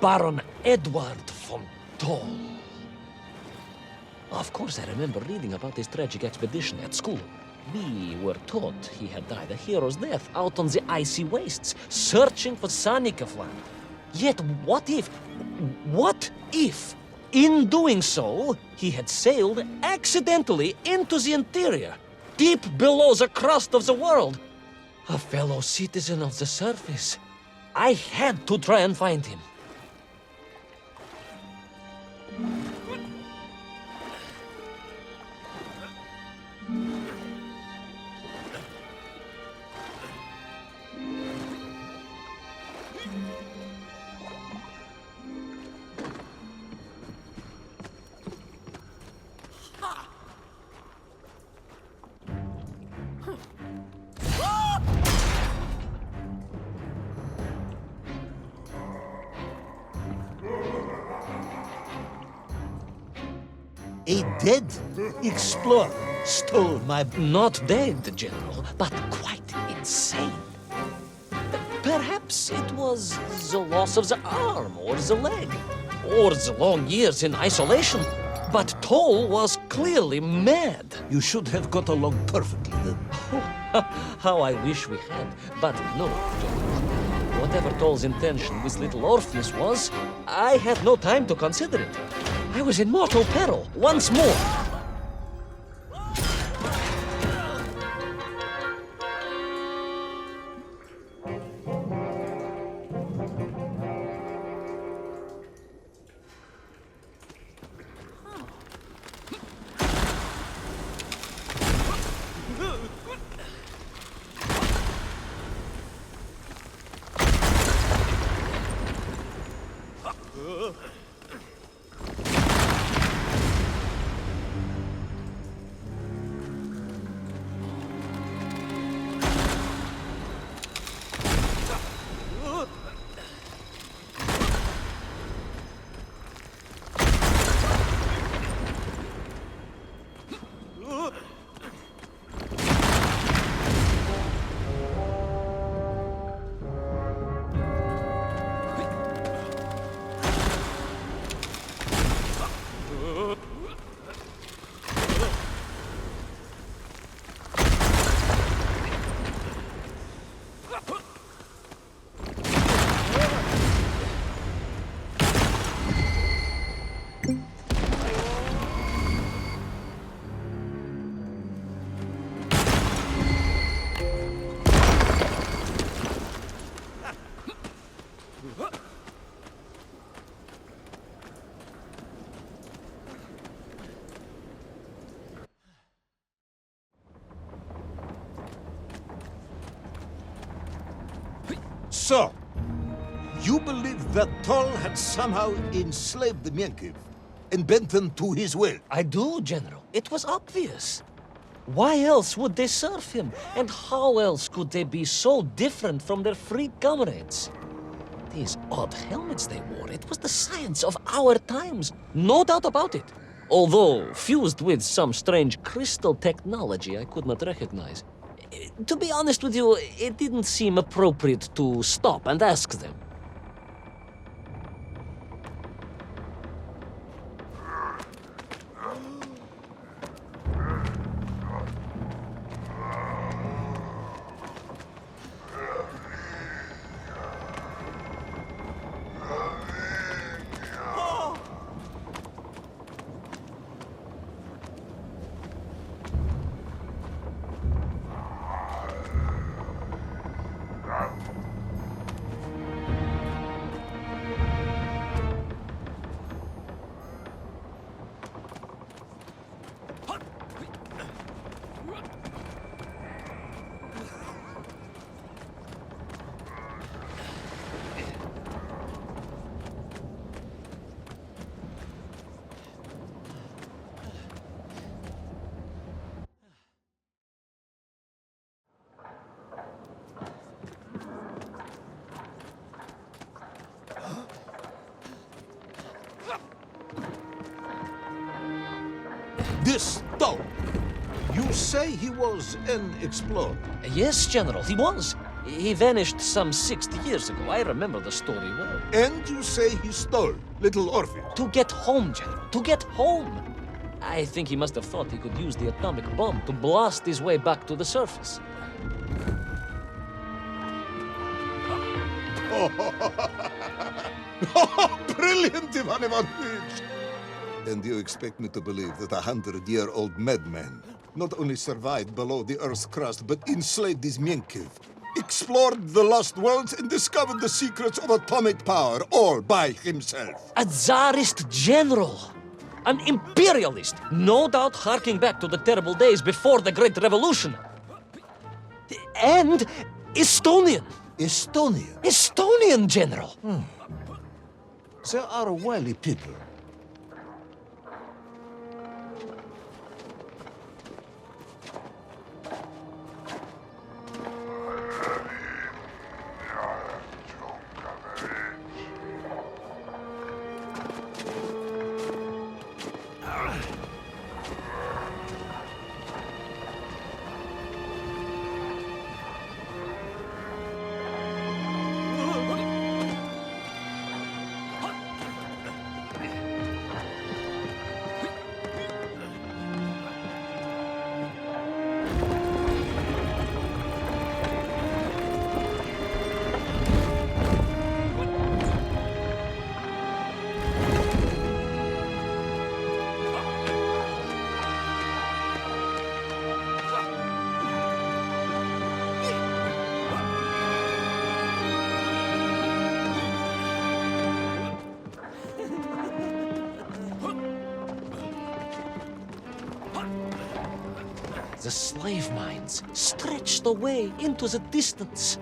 Baron Edward von Toll. Of course, I remember reading about his tragic expedition at school. We were taught he had died a hero's death out on the icy wastes, searching for Sannikov land. Yet what if, in doing so, he had sailed accidentally into the interior, deep below the crust of the world? A fellow citizen of the surface. I had to try and find him. A dead explorer stole my... Not dead, General, but quite insane. Perhaps it was the loss of the arm or the leg, or the long years in isolation. But Toll was clearly mad. You should have got along perfectly then. How I wish we had, but no, General. Whatever Toll's intention with little Orpheus was, I had no time to consider it. I was in mortal peril once more. So, you believe that Toll had somehow enslaved the Menkiv and bent them to his will? I do, General. It was obvious. Why else would they serve him? And how else could they be so different from their freed comrades? These odd helmets they wore, it was the science of our times. No doubt about it. Although fused with some strange crystal technology I could not recognize. To be honest with you, it didn't seem appropriate to stop and ask them. This Toll, you say he was an explorer? Yes, General, he was. He vanished some 60 years ago. I remember the story well. And you say he stole little Orpheus? To get home, General. To get home. I think he must have thought he could use the atomic bomb to blast his way back to the surface. Brilliant, Ivan Ivanovich! And you expect me to believe that 100-year-old madman not only survived below the Earth's crust, but enslaved his Menkiv, explored the lost worlds, and discovered the secrets of atomic power, all by himself? A Tsarist general! An imperialist! No doubt harking back to the terrible days before the Great Revolution. And Estonian! Estonia? Estonian general! They are wily people. The slave mines stretched away into the distance,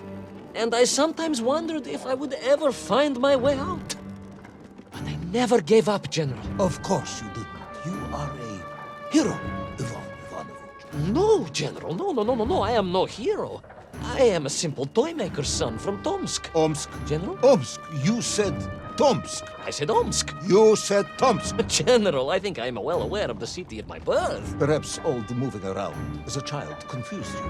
and I sometimes wondered if I would ever find my way out. But I never gave up, General. Of course you didn't. You are a hero, Ivan Ivanovich. No, General, no, I am no hero. I am a simple toymaker's son from Tomsk. Omsk. General? Omsk. You said Tomsk. I said Omsk. You said Tomsk. General, I think I am well aware of the city of my birth. Perhaps all the moving around as a child confused you.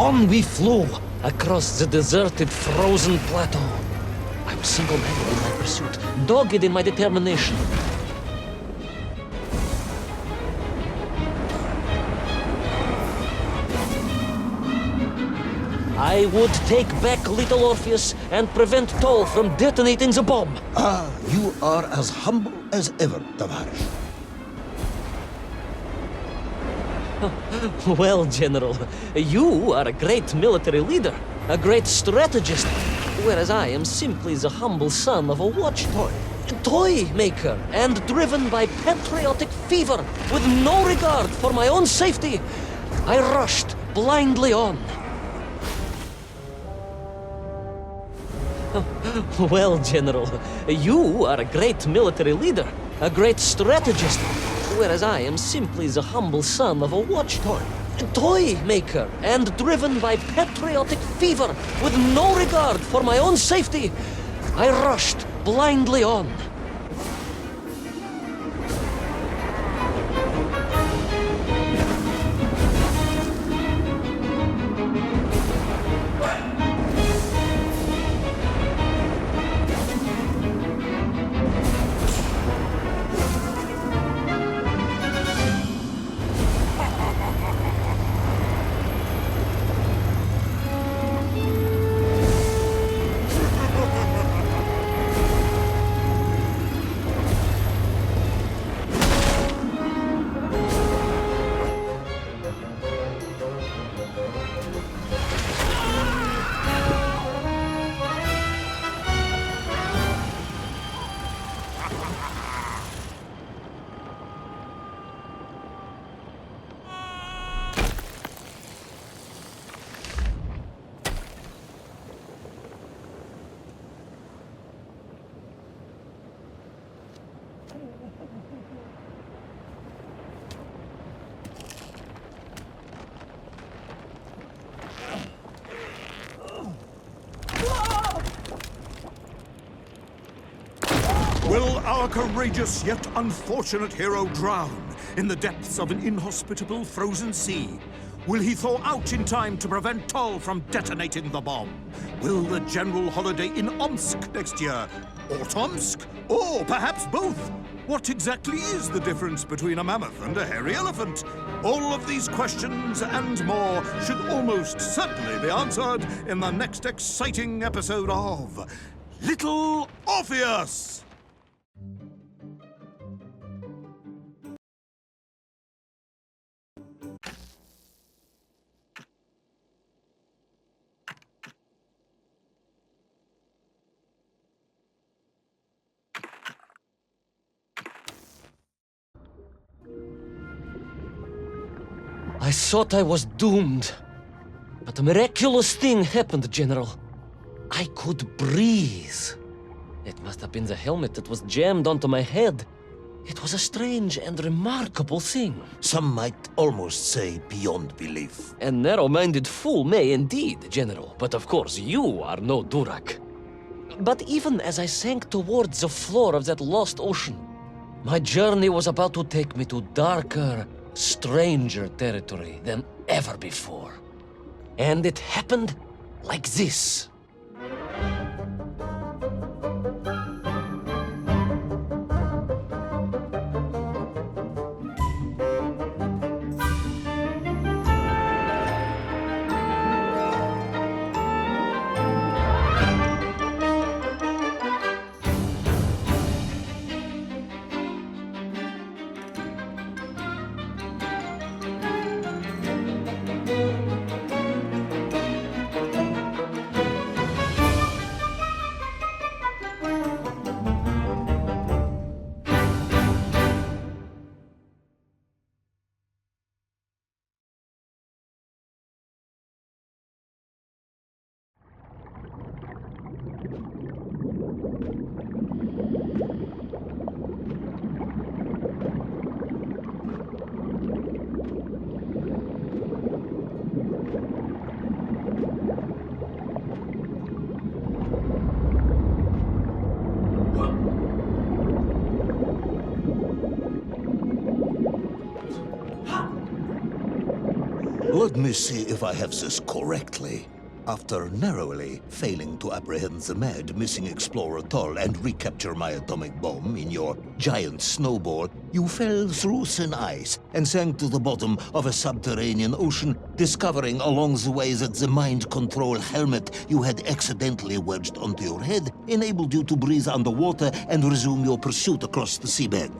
On we flew, across the deserted, frozen plateau. I was single-minded in my pursuit, dogged in my determination. I would take back little Orpheus and prevent Toll from detonating the bomb. Ah, you are as humble as ever, Tavares. Well, General, you are a great military leader, a great strategist, whereas I am simply the humble son of a watch toy maker, and driven by patriotic fever, with no regard for my own safety. I rushed blindly on. Well, General, you are a great military leader, a great strategist, whereas I am simply the humble son of a watch toy maker, and driven by patriotic fever, with no regard for my own safety. I rushed blindly on. Will our courageous yet unfortunate hero drown in the depths of an inhospitable frozen sea? Will he thaw out in time to prevent Toll from detonating the bomb? Will the general holiday in Omsk next year? Or Tomsk? Or perhaps both? What exactly is the difference between a mammoth and a hairy elephant? All of these questions and more should almost certainly be answered in the next exciting episode of Little Orpheus! I thought I was doomed. But a miraculous thing happened, General. I could breathe. It must have been the helmet that was jammed onto my head. It was a strange and remarkable thing. Some might almost say beyond belief. A narrow-minded fool may indeed, General. But of course, you are no Durak. But even as I sank towards the floor of that lost ocean, my journey was about to take me to darker, stranger territory than ever before. And it happened like this. Let me see if I have this correctly. After narrowly failing to apprehend the mad missing explorer Toll and recapture my atomic bomb in your giant snowball, you fell through thin ice and sank to the bottom of a subterranean ocean, discovering along the way that the mind control helmet you had accidentally wedged onto your head enabled you to breathe underwater and resume your pursuit across the seabed.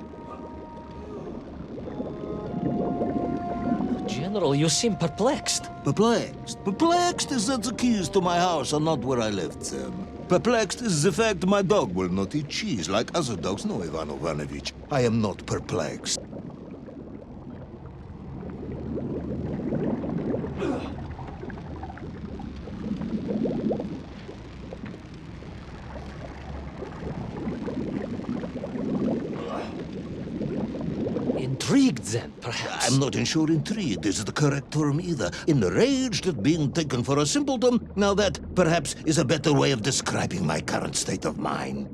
General, you seem perplexed. Perplexed? Perplexed is that the keys to my house are not where I left them. Perplexed is the fact my dog will not eat cheese like other dogs. No, Ivan Ivanovich, I am not perplexed. Intrigued, then, perhaps? I'm not sure intrigued is the correct term either. Enraged at being taken for a simpleton? Now that, perhaps, is a better way of describing my current state of mind.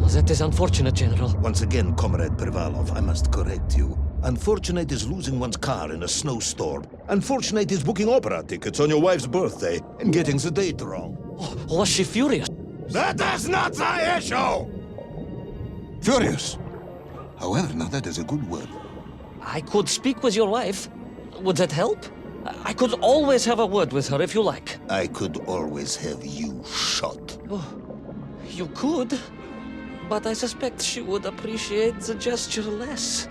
That is unfortunate, General. Once again, Comrade Privalov, I must correct you. Unfortunate is losing one's car in a snowstorm. Unfortunate is booking opera tickets on your wife's birthday and getting the date wrong. Oh, was she furious? That is not the issue! Furious. However, now that is a good word. I could speak with your wife. Would that help? I could always have a word with her if you like. I could always have you shot. Oh, you could. But I suspect she would appreciate the gesture less.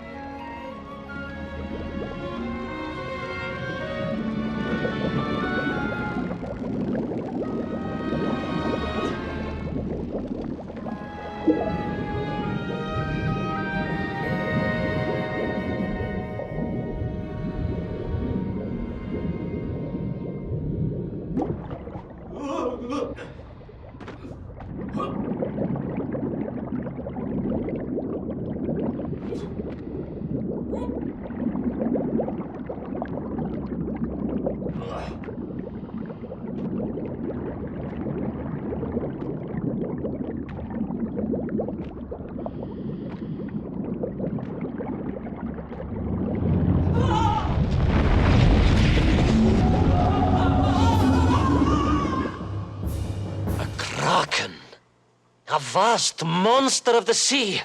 A vast monster of the sea.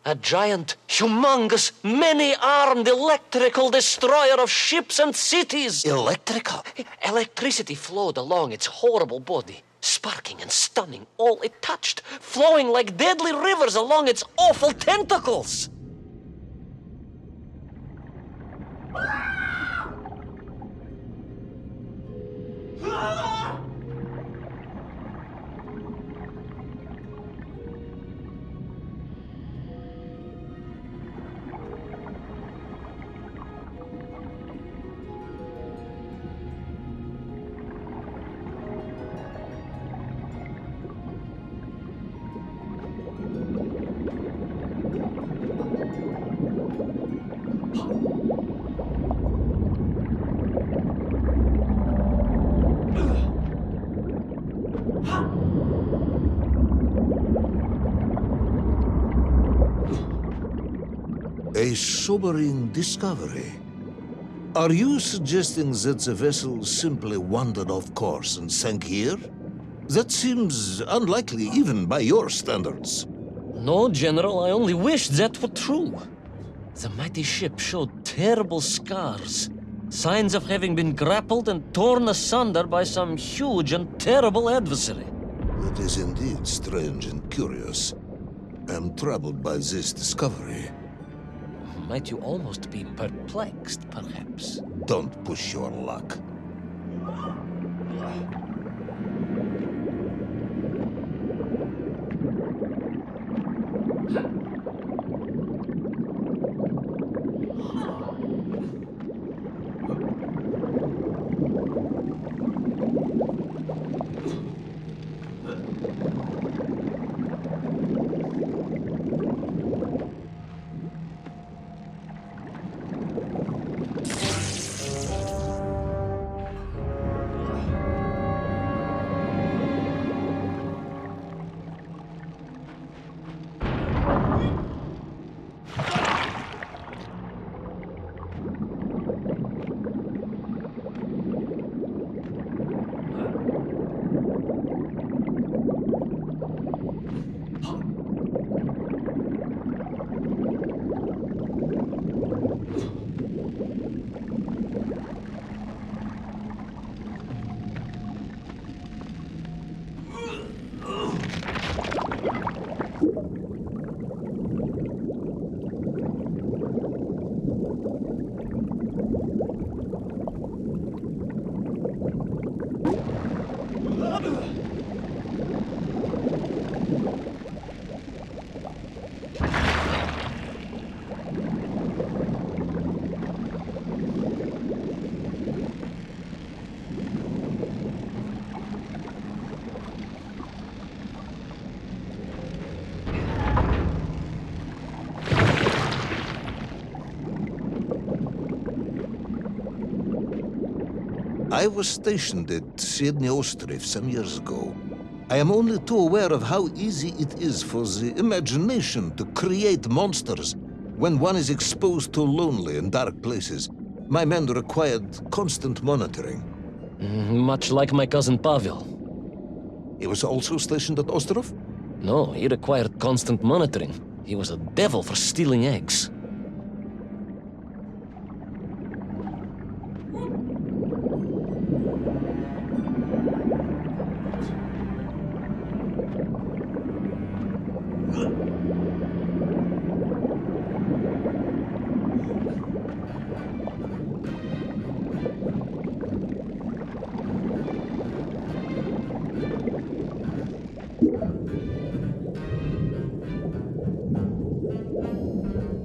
A giant, humongous, many-armed electrical destroyer of ships and cities. Electrical? Electricity flowed along its horrible body, sparking and stunning all it touched, flowing like deadly rivers along its awful tentacles. A sobering discovery. Are you suggesting that the vessel simply wandered off course and sank here? That seems unlikely even by your standards. No, General, I only wish that were true. The mighty ship showed terrible scars, signs of having been grappled and torn asunder by some huge and terrible adversary. That is indeed strange and curious. I am troubled by this discovery. Might you almost be perplexed, perhaps? Don't push your luck. I was stationed at cn some years ago. I am only too aware of how easy it is for the imagination to create monsters when one is exposed to lonely and dark places. My men required constant monitoring. Much like my cousin Pavel. He was also stationed at Ostrov? No, he required constant monitoring. He was a devil for stealing eggs.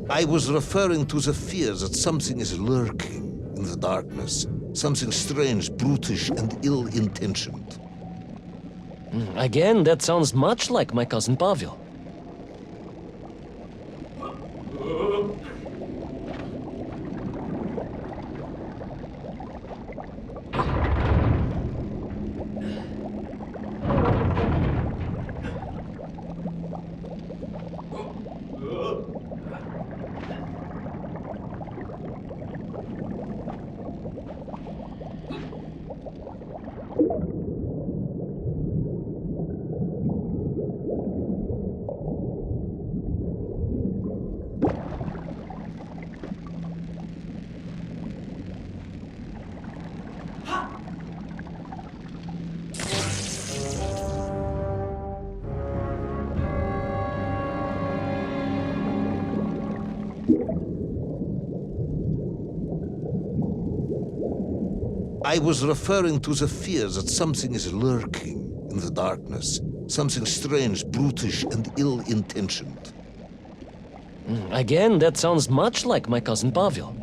I was referring to the fear that something is lurking in the darkness. Something strange, brutish, and ill-intentioned. Again, that sounds much like my cousin Pavel. I was referring to the fear that something is lurking in the darkness. Something strange, brutish, and ill-intentioned. Again, that sounds much like my cousin Pavel.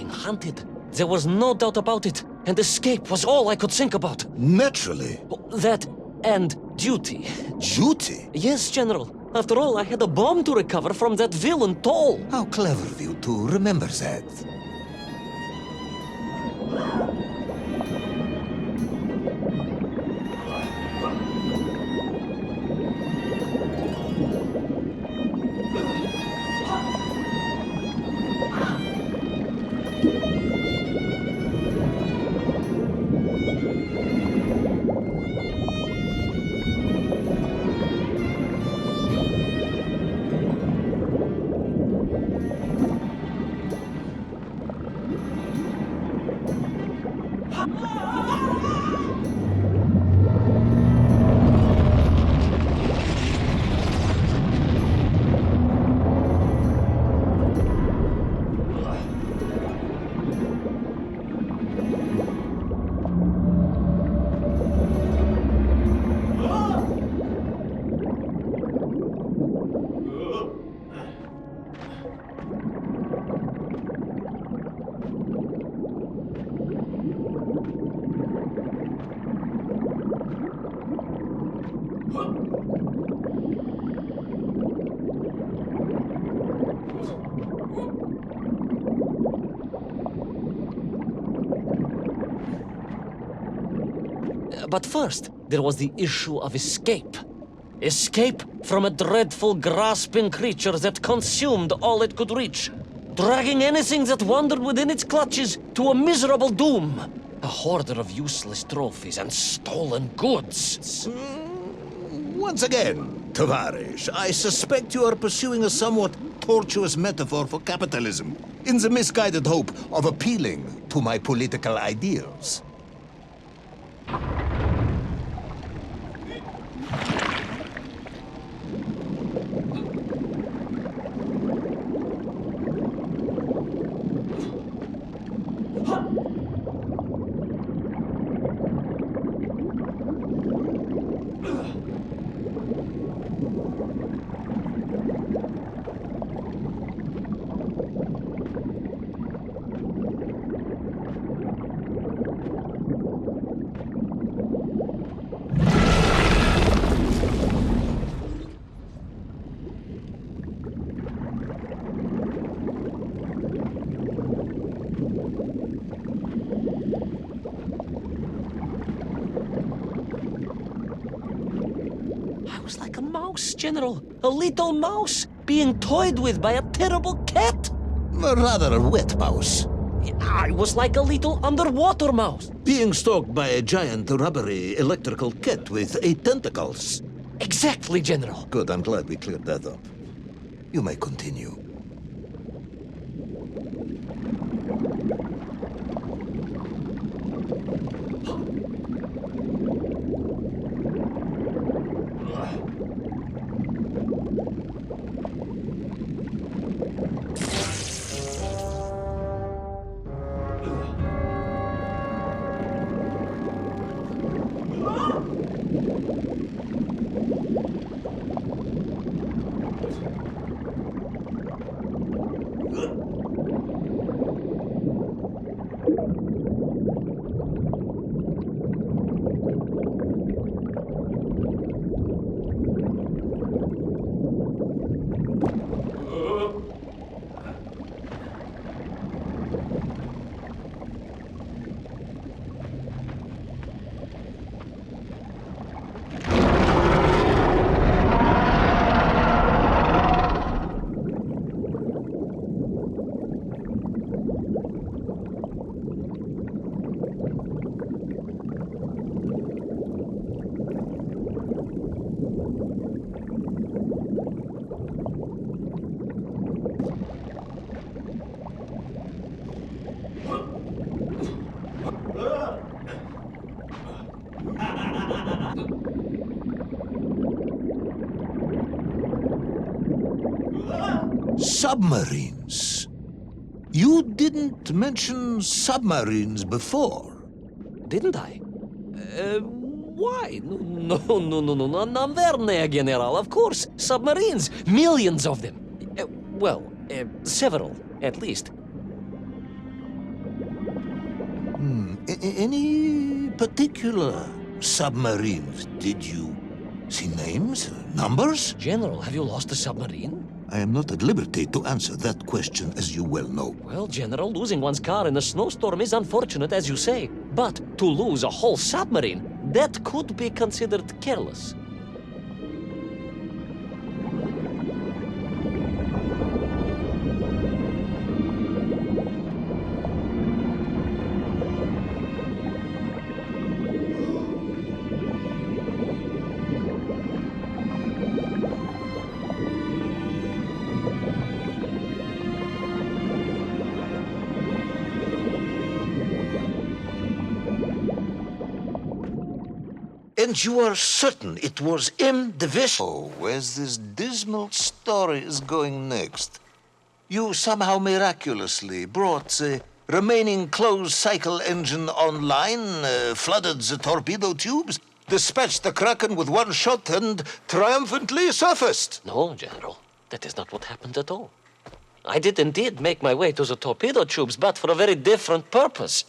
Hunted. There was no doubt about it, and escape was all I could think about. Naturally. That and duty. Duty? Yes, General. After all, I had a bomb to recover from that villain Toll. How clever of you to remember that. But first, there was the issue of escape. Escape from a dreadful, grasping creature that consumed all it could reach, dragging anything that wandered within its clutches to a miserable doom. A hoarder of useless trophies and stolen goods. Once again, Tavarish, I suspect you are pursuing a somewhat tortuous metaphor for capitalism, in the misguided hope of appealing to my political ideals. I was like a mouse, General. A little mouse being toyed with by a terrible cat. Rather a wet mouse. I was like a little underwater mouse. Being stalked by a giant rubbery electrical cat with 8 tentacles. Exactly, General. Good, I'm glad we cleared that up. You may continue. Submarines. You didn't mention submarines before. Didn't I? Why? No, Naverné, General. Of course. Submarines. Millions of them. Several, at least. Any particular submarines? Did you see names, numbers? General, have you lost a submarine? I am not at liberty to answer that question, as you well know. Well, General, losing one's car in a snowstorm is unfortunate, as you say. But to lose a whole submarine, that could be considered careless. And you are certain it was M. Division? Oh, where's this dismal story is going next? You somehow miraculously brought the remaining closed cycle engine online, flooded the torpedo tubes, dispatched the Kraken with one shot, and triumphantly surfaced. No, General. That is not what happened at all. I did indeed make my way to the torpedo tubes, but for a very different purpose.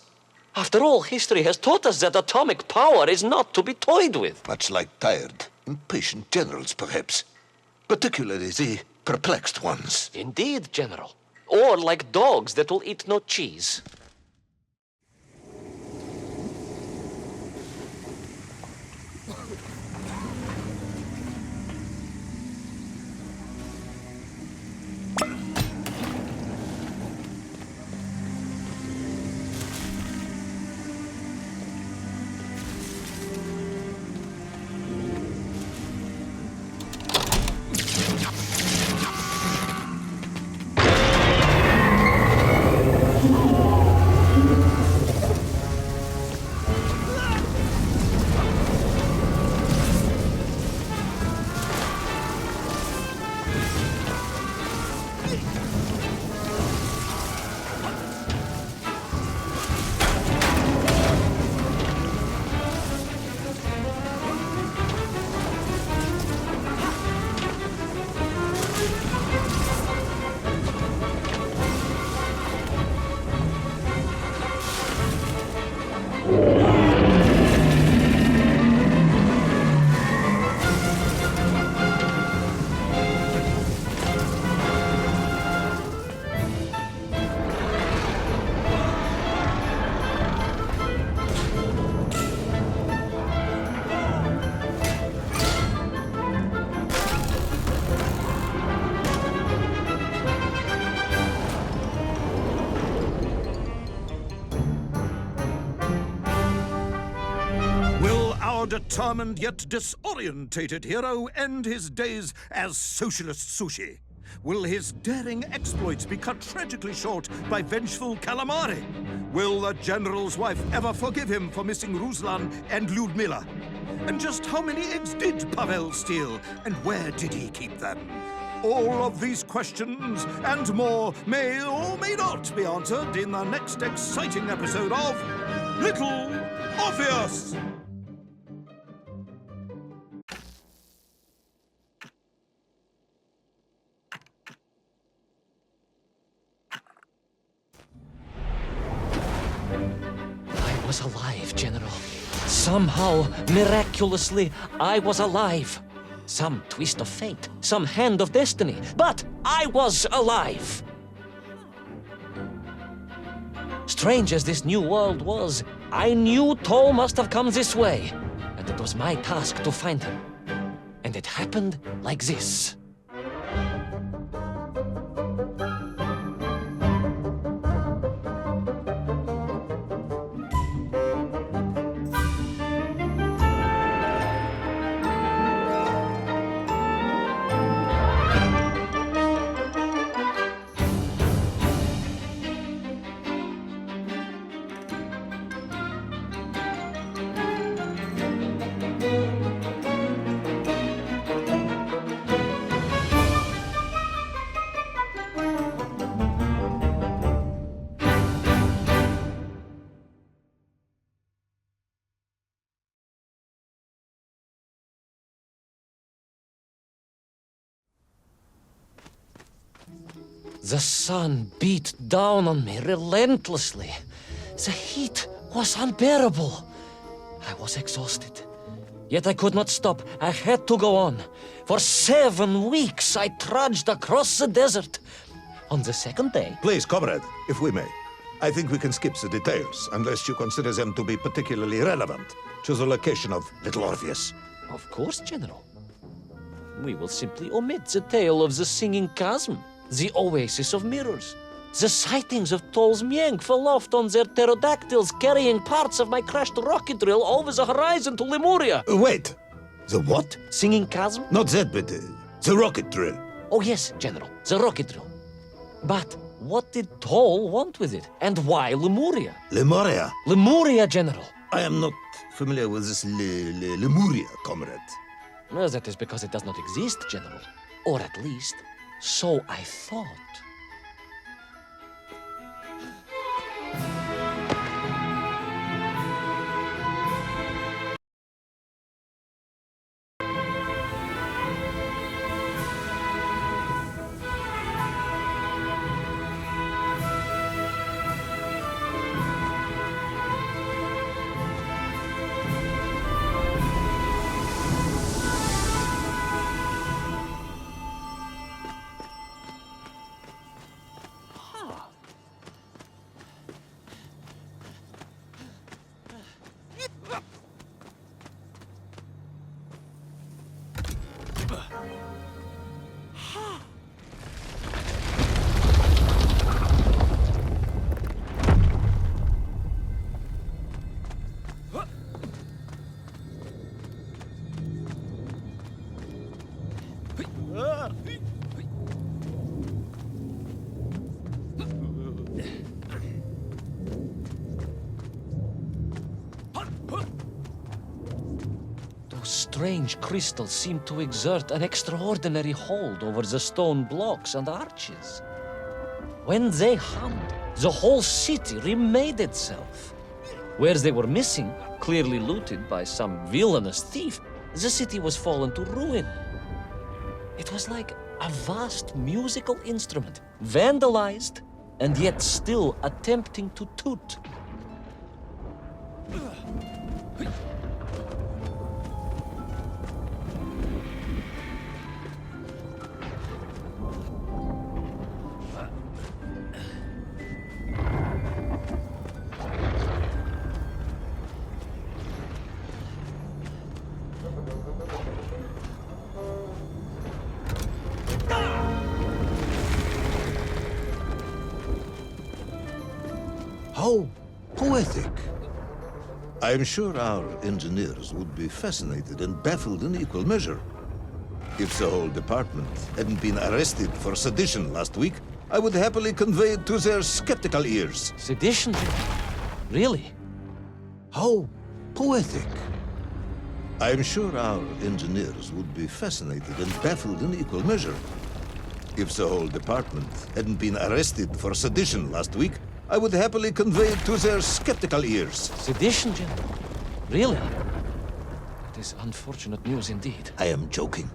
After all, history has taught us that atomic power is not to be toyed with. Much like tired, impatient generals, perhaps. Particularly the perplexed ones. Indeed, General. Or like dogs that will eat no cheese. our determined yet disorientated hero end his days as socialist sushi? Will his daring exploits be cut tragically short by vengeful calamari? Will the general's wife ever forgive him for missing Ruslan and Lyudmila? And just how many eggs did Pavel steal, and where did he keep them? All of these questions and more may or may not be answered in the next exciting episode of Little Orpheus! I was alive, General. Somehow, miraculously, I was alive. Some twist of fate, some hand of destiny, but I was alive. Strange as this new world was, I knew Toll must have come this way, and it was my task to find him. And it happened like this. The sun beat down on me relentlessly. The heat was unbearable. I was exhausted. Yet I could not stop. I had to go on. For 7 weeks I trudged across the desert. On the second day... Please, comrade, if we may. I think we can skip the details, unless you consider them to be particularly relevant to the location of Little Orpheus. Of course, General. We will simply omit the tale of the singing chasm, the oasis of mirrors, the sightings of Toll's Mienk aloft on their pterodactyls carrying parts of my crashed rocket drill over the horizon to Lemuria. Wait, the what? Singing chasm? Not that, but the rocket drill. Oh yes, General, the rocket drill. But what did Toll want with it? And why Lemuria? Lemuria? Lemuria, General. I am not familiar with this Lemuria, comrade. Well, that is because it does not exist, General. Or at least, so I thought. Strange crystals seem to exert an extraordinary hold over the stone blocks and arches. When they hummed, the whole city remade itself. Where they were missing, clearly looted by some villainous thief, the city was fallen to ruin. It was like a vast musical instrument, vandalized, and yet still attempting to toot. How poetic. I'm sure our engineers would be fascinated and baffled in equal measure. If the whole department hadn't been arrested for sedition last week, I would happily convey it to their skeptical ears. Sedition? Really? How poetic. I'm sure our engineers would be fascinated and baffled in equal measure. If the whole department hadn't been arrested for sedition last week, I would happily convey it to their skeptical ears. Sedition, General? Really? It is unfortunate news indeed. I am joking.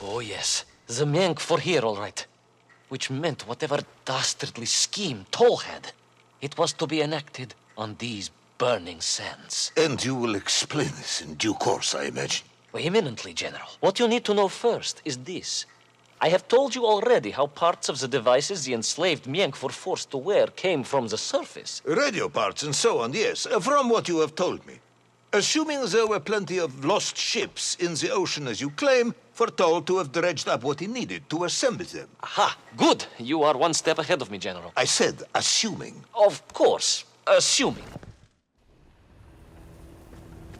Oh, yes. The Mank for here, all right. Which meant whatever dastardly scheme Toll had, it was to be enacted on these burning sands. And you will explain this in due course, I imagine. Eminently, General. What you need to know first is this. I have told you already how parts of the devices the enslaved Mienk were forced to wear came from the surface. Radio parts and so on, yes, from what you have told me. Assuming there were plenty of lost ships in the ocean as you claim, for Toll to have dredged up what he needed to assemble them. Aha, good. You are one step ahead of me, General. I said assuming. Of course, assuming.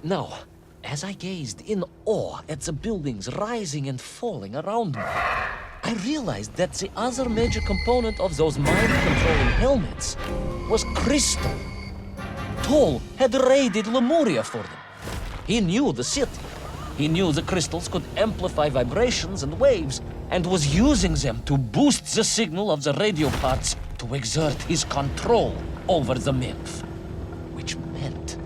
Now, as I gazed in awe at the buildings rising and falling around me, I realized that the other major component of those mind-controlling helmets was crystal. Toll had raided Lemuria for them. He knew the city. He knew the crystals could amplify vibrations and waves, and was using them to boost the signal of the radio parts to exert his control over the nymph. Which meant...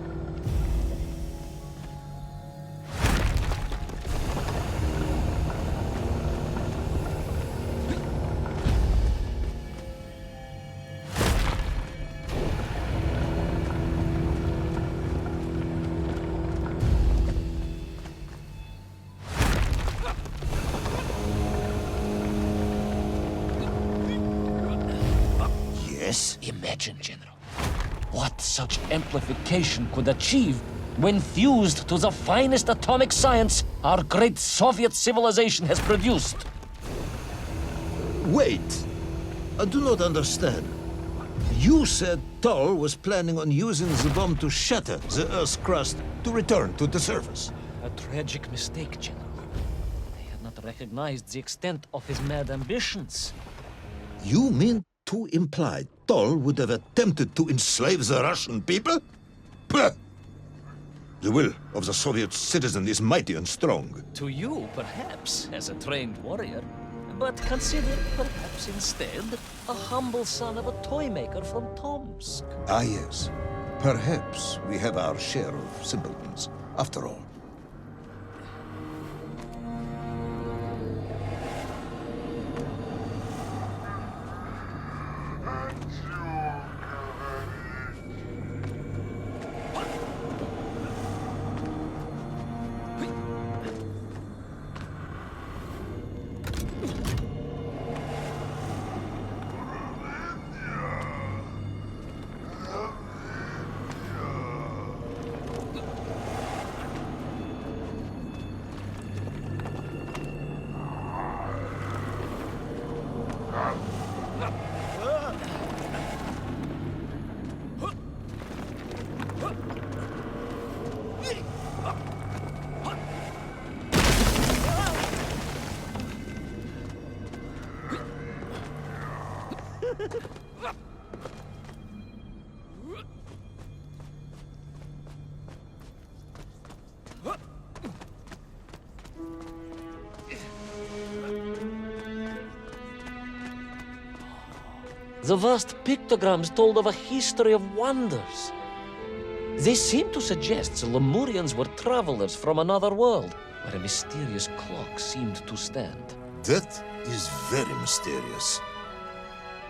Yes? Imagine, General, what such amplification could achieve when fused to the finest atomic science our great Soviet civilization has produced. Wait. I do not understand. You said Toll was planning on using the bomb to shatter the Earth's crust to return to the surface. A tragic mistake, General. I had not recognized the extent of his mad ambitions. You mean to imply Toll would have attempted to enslave the Russian people? Pah! The will of the Soviet citizen is mighty and strong. To you, perhaps, as a trained warrior. But consider, perhaps instead, a humble son of a toy maker from Tomsk. Ah, yes. Perhaps we have our share of simpletons, after all. The vast pictograms told of a history of wonders. They seem to suggest the Lemurians were travelers from another world, where a mysterious clock seemed to stand. That is very mysterious.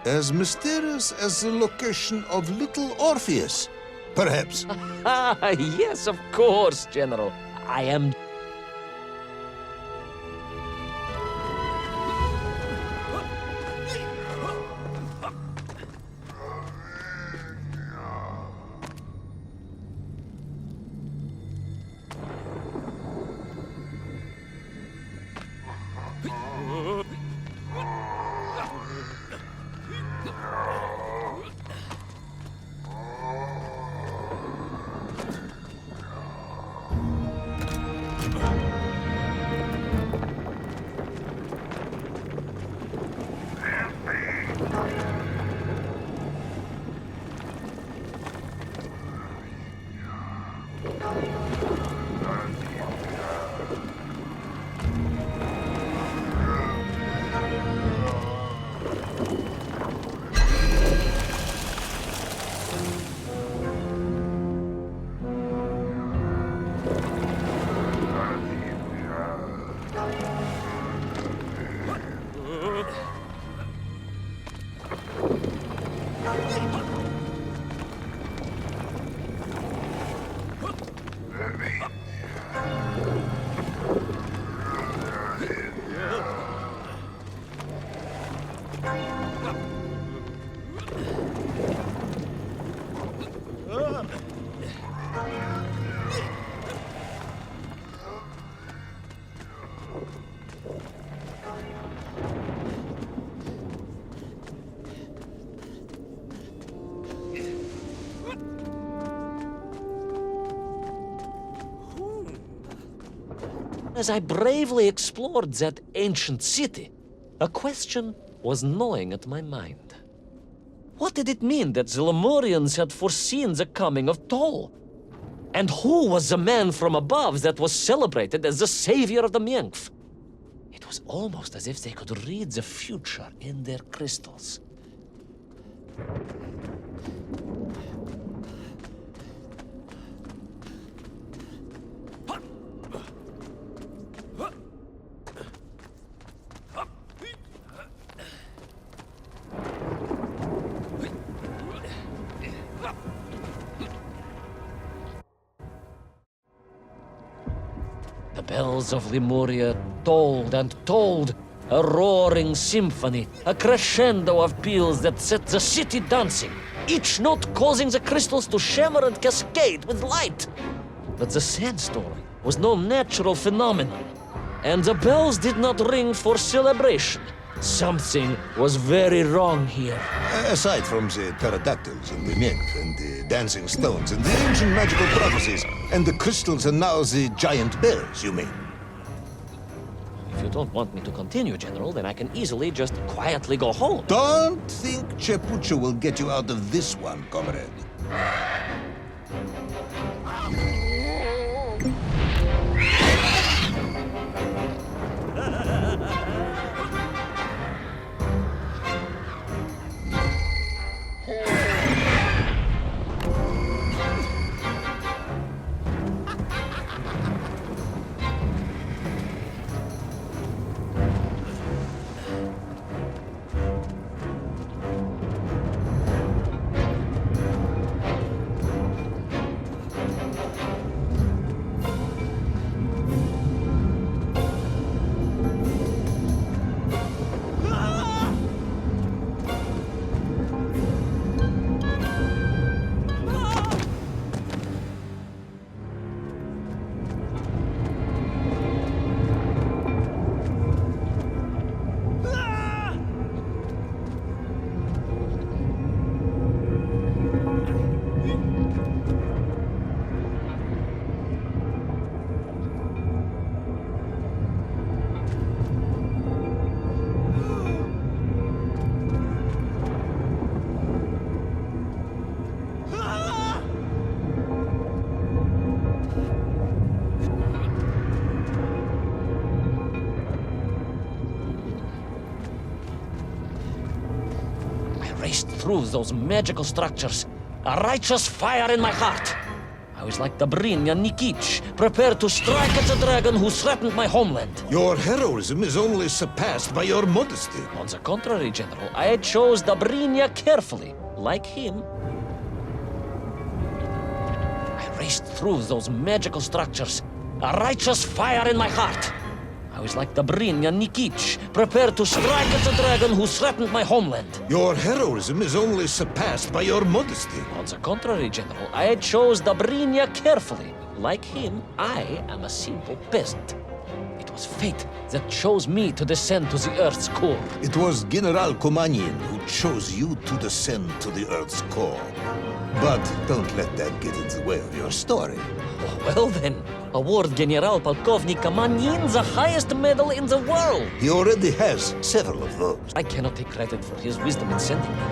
As mysterious as the location of little Orpheus, perhaps. Ah, yes, of course, General. I am... As I bravely explored that ancient city, a question was gnawing at my mind. What did it mean that the Lemurians had foreseen the coming of Tol? And who was the man from above that was celebrated as the savior of the Myenkf? It was almost as if they could read the future in their crystals. The bells of Lemuria tolled and tolled, a roaring symphony, a crescendo of peals that set the city dancing, each note causing the crystals to shimmer and cascade with light. But the sandstorm was no natural phenomenon, and the bells did not ring for celebration. Something was very wrong here. Aside from the pterodactyls and the Myenkf and the dancing stones and the ancient magical prophecies and the crystals and now the giant bells, you mean? If you don't want me to continue, General, then I can easily just quietly go home. Don't think Chepucho will get you out of this one, comrade. raced through those magical structures, a righteous fire in my heart. I was like Dobrynya Nikitsch, prepared to strike at the dragon who threatened my homeland. Your heroism is only surpassed by your modesty. On the contrary, General, I chose Dobrynya carefully. Like him, I raced through those magical structures, a righteous fire in my heart. I was like Dobrynya Nikitsch, prepared to strike at the dragon who threatened my homeland. Your heroism is only surpassed by your modesty. On the contrary, General, I chose Dobrynya carefully. Like him, I am a simple peasant. It was fate that chose me to descend to the Earth's core. It was General Komanin who chose you to descend to the Earth's core. But don't let that get in the way of your story. Well then, award General Polkovnik Komanin the highest medal in the world. He already has several of those. I cannot take credit for his wisdom in sending me.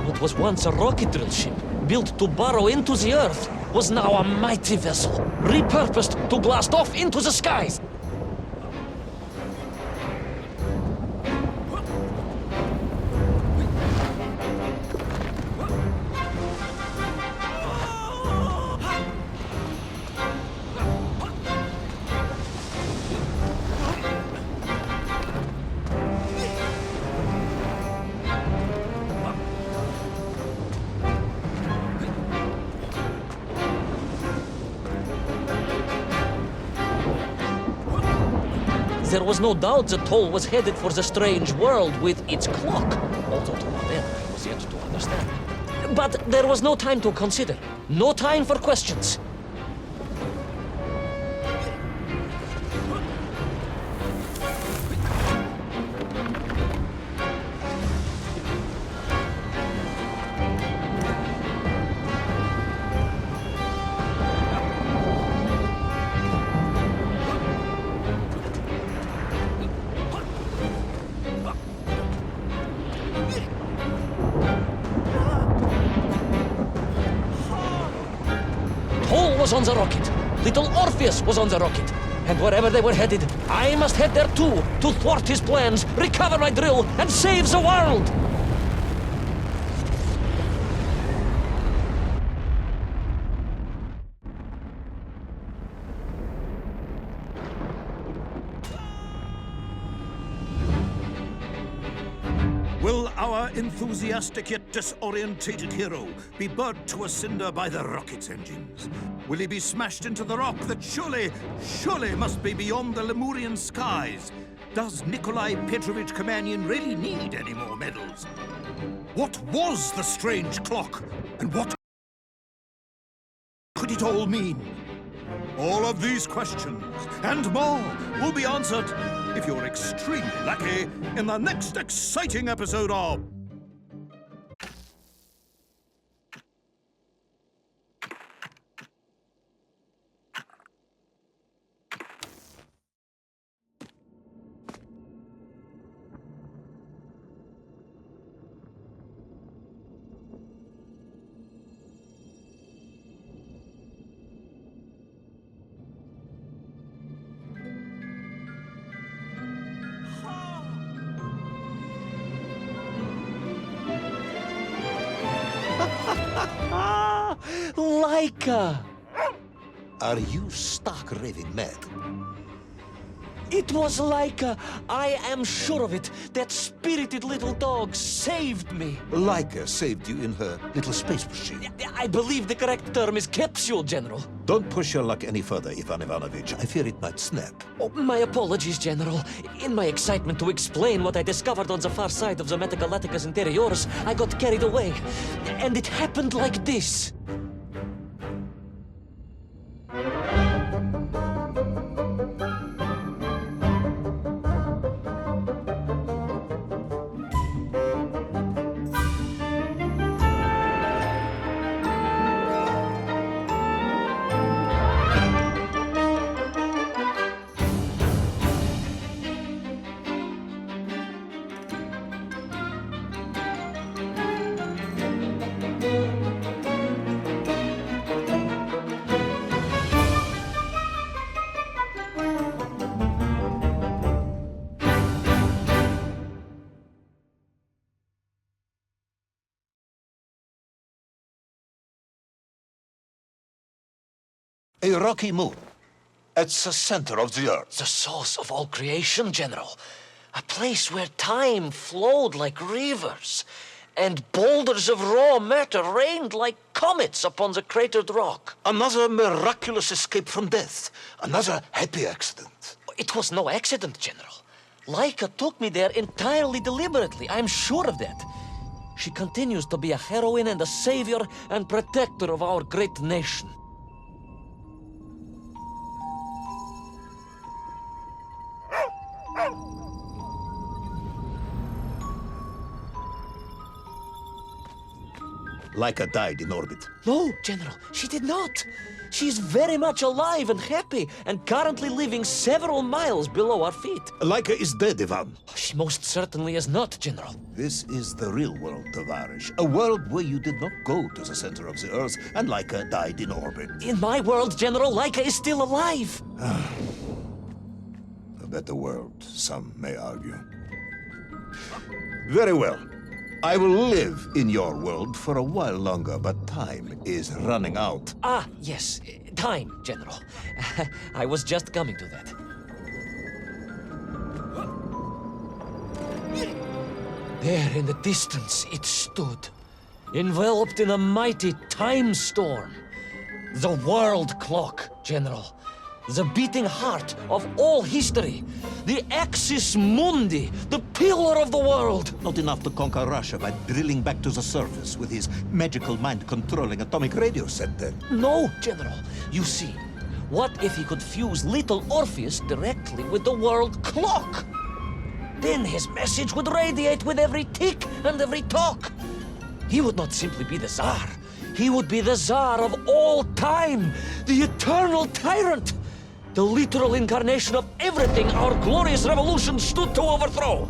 What was once a rocket drill ship, built to burrow into the Earth, was now a mighty vessel, repurposed to blast off into the skies. There was no doubt that Toll was headed for the strange world with its clock, although to what end I was yet to understand. But there was no time to consider, no time for questions. Toll was on the rocket. Little Orpheus was on the rocket. And wherever they were headed, I must head there too, to thwart his plans, recover my drill, and save the world! Will our enthusiastic yet disorientated hero be burnt to a cinder by the rocket's engines? Will he be smashed into the rock that surely must be beyond the Lemurian skies? Does Nikolai Petrovich Komanin really need any more medals? What was the strange clock? And what could it all mean? All of these questions and more will be answered if you're extremely lucky in the next exciting episode of... Laika! Are you stark raving mad? It was Laika. I am sure of it. That spirited little dog saved me. Laika saved you in her little space machine. I believe the correct term is capsule, General. Don't push your luck any further, Ivan Ivanovich. I fear it might snap. Oh, my apologies, General. In my excitement to explain what I discovered on the far side of the Metagalacticus Interiores, I got carried away. And it happened like this. A rocky moon. It's the center of the Earth. The source of all creation, General. A place where time flowed like rivers, and boulders of raw matter rained like comets upon the cratered rock. Another miraculous escape from death. Another happy accident. It was no accident, General. Laika took me there entirely deliberately. I'm sure of that. She continues to be a heroine and a savior and protector of our great nation. Laika died in orbit. No, General, she did not. She's very much alive and happy, and currently living several miles below our feet. Laika is dead, Ivan. She most certainly is not, General. This is the real world, Tovarish. A world where you did not go to the center of the Earth, and Laika died in orbit. In my world, General, Laika is still alive. A better world, some may argue. Very well. I will live in your world for a while longer, but time is running out. Ah, yes, time, General. I was just coming to that. There in the distance it stood, enveloped in a mighty time storm. The world clock, General. The beating heart of all history. The axis mundi, the pillar of the world. Not enough to conquer Russia by drilling back to the surface with his magical mind-controlling atomic radio set then. No, General. You see, what if he could fuse little Orpheus directly with the world clock? Then his message would radiate with every tick and every tock. He would not simply be the Tsar. He would be the Tsar of all time, the eternal tyrant. The literal incarnation of everything our glorious revolution stood to overthrow.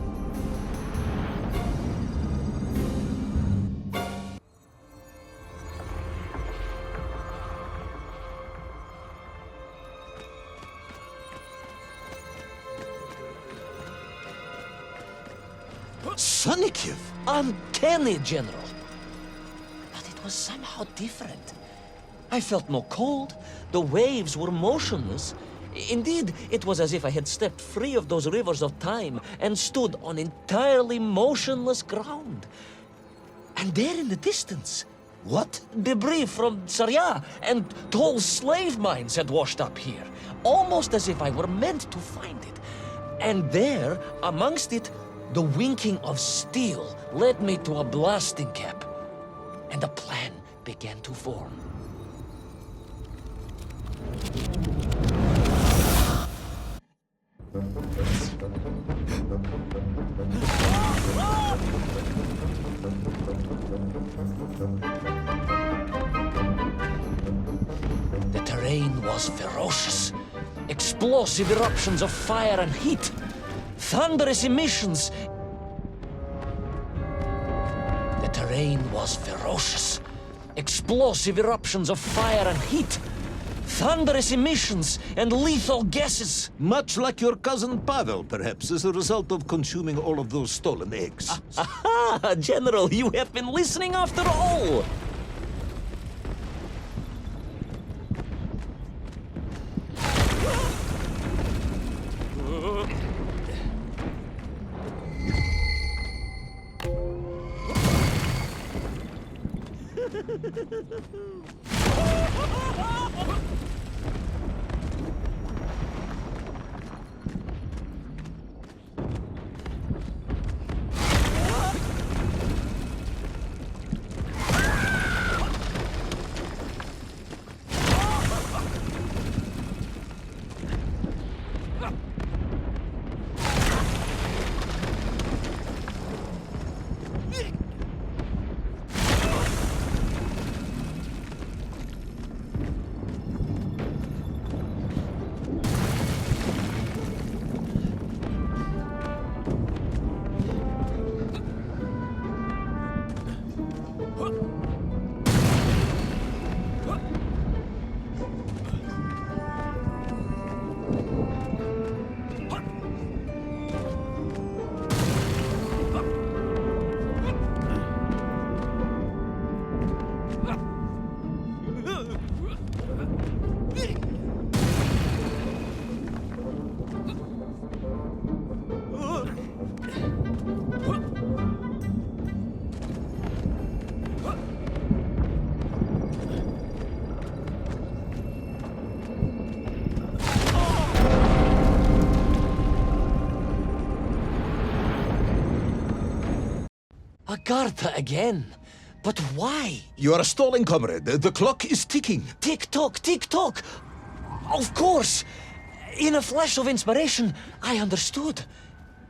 Sonikiv! Uncanny, General. But it was somehow different. I felt no cold. The waves were motionless. Indeed, it was as if I had stepped free of those rivers of time and stood on entirely motionless ground. And there in the distance, What? debris from Tsarya and tall slave mines had washed up here, almost as if I were meant to find it. And there, amongst it, the winking of steel led me to a blasting cap, and a plan began to form. The terrain was ferocious. Explosive eruptions of fire and heat. Thunderous emissions. The terrain was ferocious. Explosive eruptions of fire and heat. Thunderous emissions and lethal gases. Much like your cousin Pavel, perhaps, as a result of consuming all of those stolen eggs. Aha! General, you have been listening after all! Agartha again? But why? You are stalling, comrade. The clock is ticking. Tick-tock, tick-tock! Of course! In a flash of inspiration, I understood.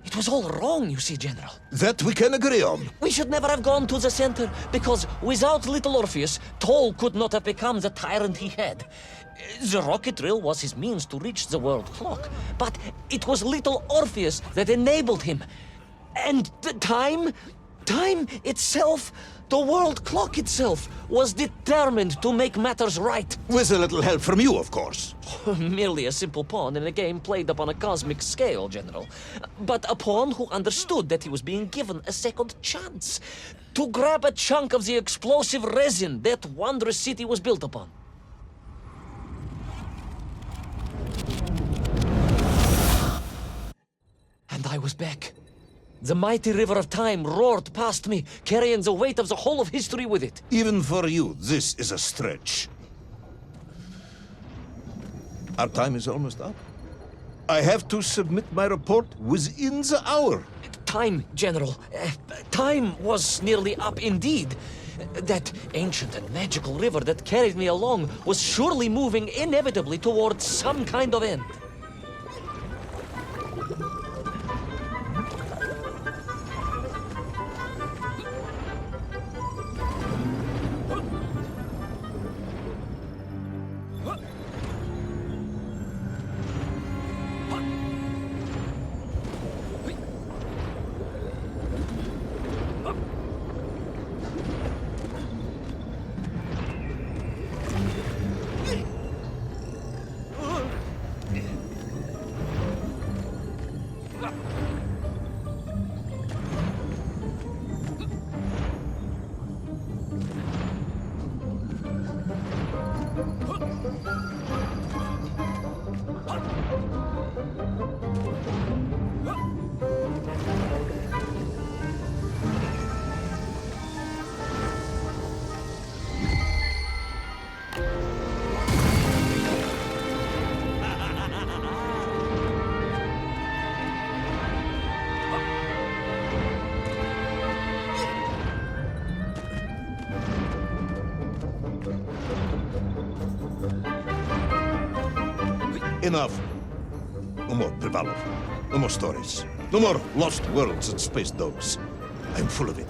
It was all wrong, you see, General. That we can agree on. We should never have gone to the center, because without little Orpheus, Toll could not have become the tyrant he had. The rocket drill was his means to reach the world clock, but it was little Orpheus that enabled him. And the time itself, the world clock itself, was determined to make matters right. With a little help from you, of course. Merely a simple pawn in a game played upon a cosmic scale, General. But a pawn who understood that he was being given a second chance to grab a chunk of the explosive resin that wondrous city was built upon. And I was back. The mighty river of time roared past me, carrying the weight of the whole of history with it. Even for you, this is a stretch. Our time is almost up. I have to submit my report within the hour. Time, General. Time was nearly up indeed. That ancient and magical river that carried me along was surely moving inevitably towards some kind of end. Enough. No more, Privalov. No more stories. No more lost worlds and space dogs. I'm full of it.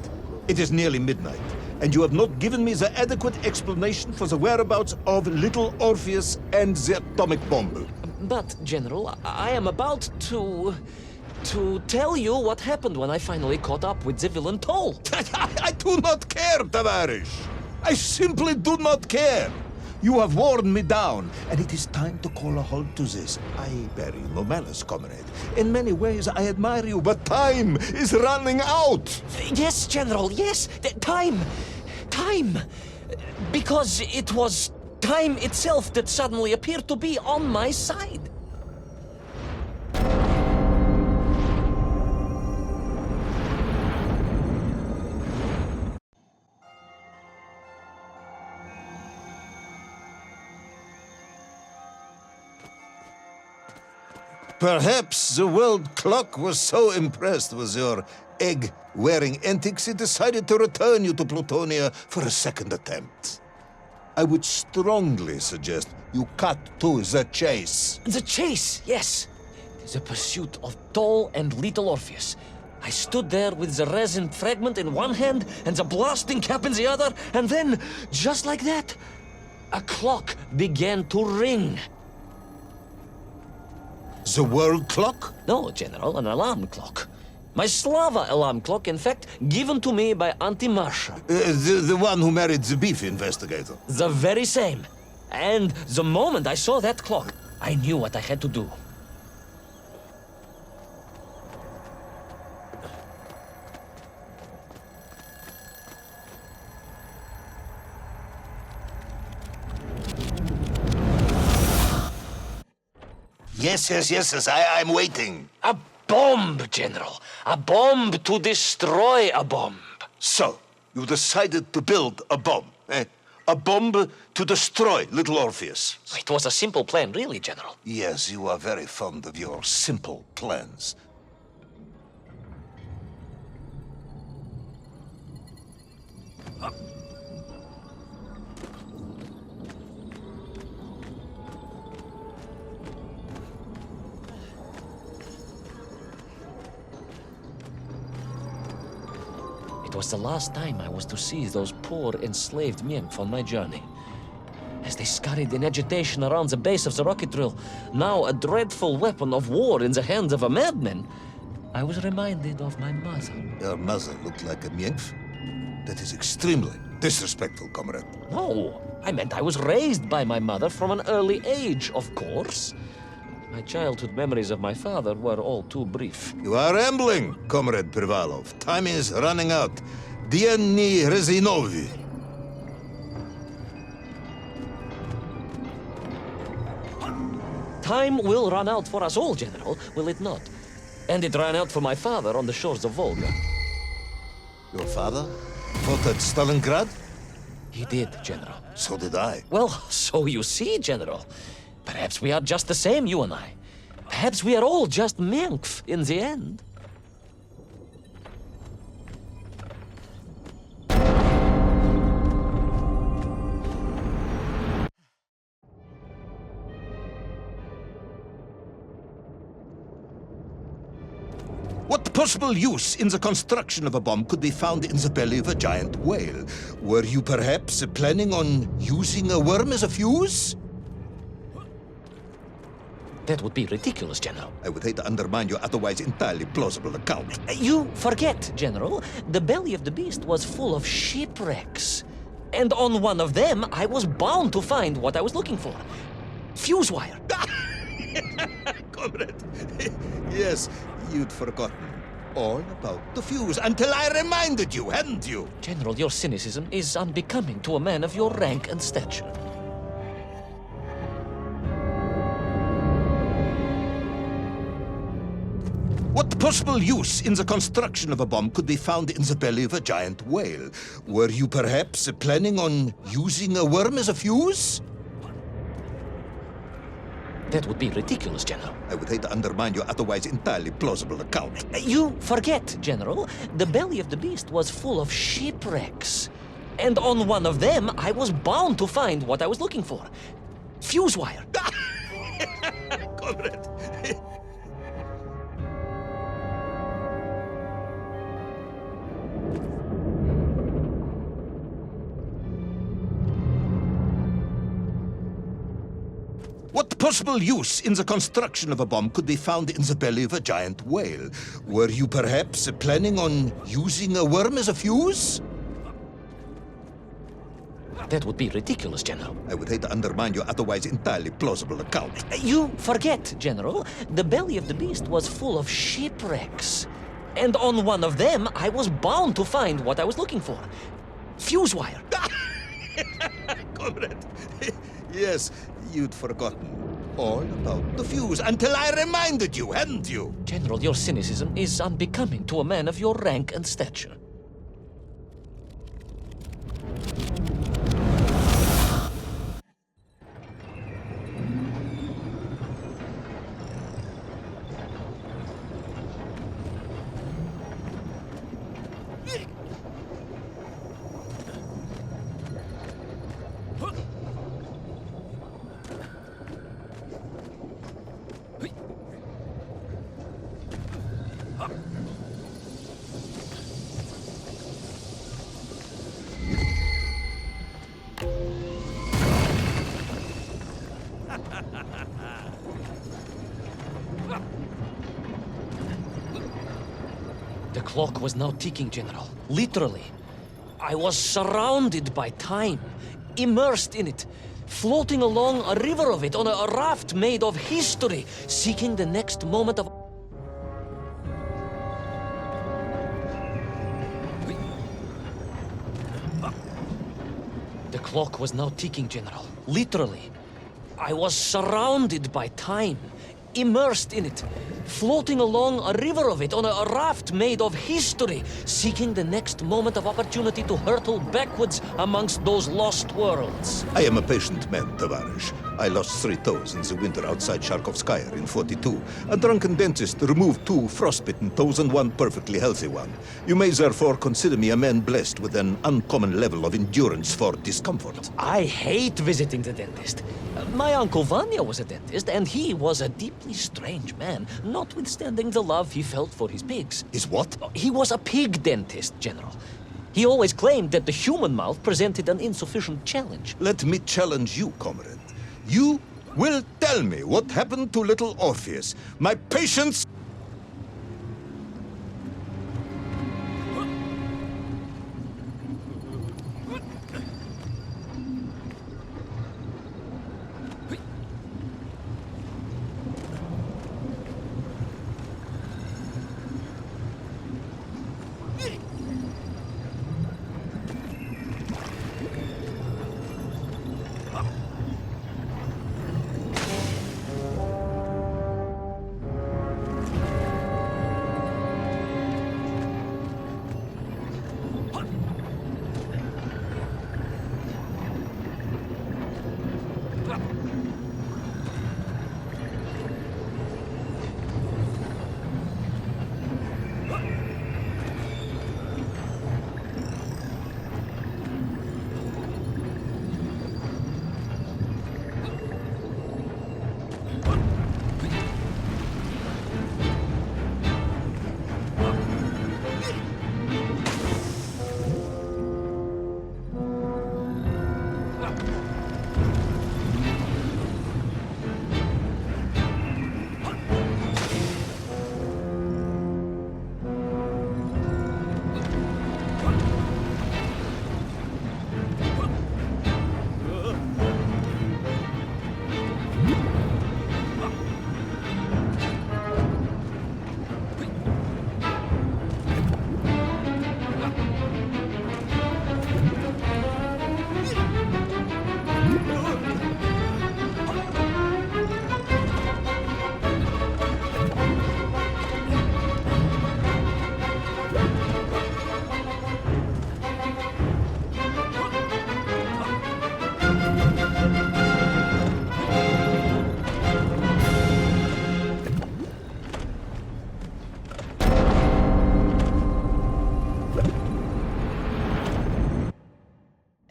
It is nearly midnight, and you have not given me the adequate explanation for the whereabouts of little Orpheus and the atomic bomb. But, General, I am about to tell you what happened when I finally caught up with the villain Toll. I do not care, Tavarish. I simply do not care. You have worn me down, and it is time to call a halt to this. I bear you no malice, comrade. In many ways, I admire you, but time is running out. Yes, General, yes. Time. Because it was time itself that suddenly appeared to be on my side. Perhaps the world clock was so impressed with your egg-wearing antics it decided to return you to Plutonia for a second attempt. I would strongly suggest you cut to the chase. The chase, yes. The pursuit of tall and little Orpheus. I stood there with the resin fragment in one hand and the blasting cap in the other, and then, just like that, a clock began to ring. The world clock? No, General, an alarm clock. My Slava alarm clock, in fact, given to me by Auntie Marsha. The one who married the beef investigator. The very same. And the moment I saw that clock, I knew what I had to do. Yes, I'm waiting. A bomb, General. A bomb to destroy a bomb. So, you decided to build a bomb, eh? A bomb to destroy little Orpheus. It was a simple plan, really, General. Yes, you are very fond of your simple plans. It was the last time I was to see those poor enslaved men on my journey. As they scurried in agitation around the base of the rocket drill, now a dreadful weapon of war in the hands of a madman, I was reminded of my mother. Your mother looked like a nymph? That is extremely disrespectful, comrade. No, I meant I was raised by my mother from an early age, of course. My childhood memories of my father were all too brief. You are rambling, Comrade Privalov. Time is running out. Diani Rezinovi. Time will run out for us all, General, will it not? And it ran out for my father on the shores of Volga. Your father fought at Stalingrad? He did, General. So did I. Well, so you see, General. Perhaps we are just the same, you and I. Perhaps we are all just Menkf in the end. What possible use in the construction of a bomb could be found in the belly of a giant whale? Were you perhaps planning on using a worm as a fuse? That would be ridiculous, General. I would hate to undermine your otherwise entirely plausible account. You forget, General. The belly of the beast was full of shipwrecks. And on one of them, I was bound to find what I was looking for. Fuse wire. Comrade, yes, you'd forgotten all about the fuse until I reminded you, hadn't you? General, your cynicism is unbecoming to a man of your rank and stature. What possible use in the construction of a bomb could be found in the belly of a giant whale? Were you perhaps planning on using a worm as a fuse? That would be ridiculous, General. I would hate to undermine your otherwise entirely plausible account. You forget, General. The belly of the beast was full of shipwrecks. And on one of them, I was bound to find what I was looking for. Fuse wire. Comrade. What possible use in the construction of a bomb could be found in the belly of a giant whale? Were you perhaps planning on using a worm as a fuse? That would be ridiculous, General. I would hate to undermine your otherwise entirely plausible account. You forget, General. The belly of the beast was full of shipwrecks. And on one of them, I was bound to find what I was looking for. Fuse wire. Comrade, yes, you'd forgotten all about the fuse until I reminded you, hadn't you? General, your cynicism is unbecoming to a man of your rank and stature. clock was now ticking, General. Literally. I was surrounded by time, immersed in it, floating along a river of it on a raft made of history, seeking the next moment of... The clock was now ticking, General. Literally. I was surrounded by time, immersed in it, floating along a river of it on a raft made of history, seeking the next moment of opportunity to hurtle backwards amongst those lost worlds. I am a patient man, Tavarish. I lost 3 toes in the winter outside Sharkovskaya in 42. A drunken dentist removed 2 frostbitten toes and 1 perfectly healthy one. You may therefore consider me a man blessed with an uncommon level of endurance for discomfort. I hate visiting the dentist. My uncle Vanya was a dentist, and he was a deeply strange man, notwithstanding the love he felt for his pigs. Is what? He was a pig dentist, General. He always claimed that the human mouth presented an insufficient challenge. Let me challenge you, comrade. You will tell me what happened to little Orpheus. My patience...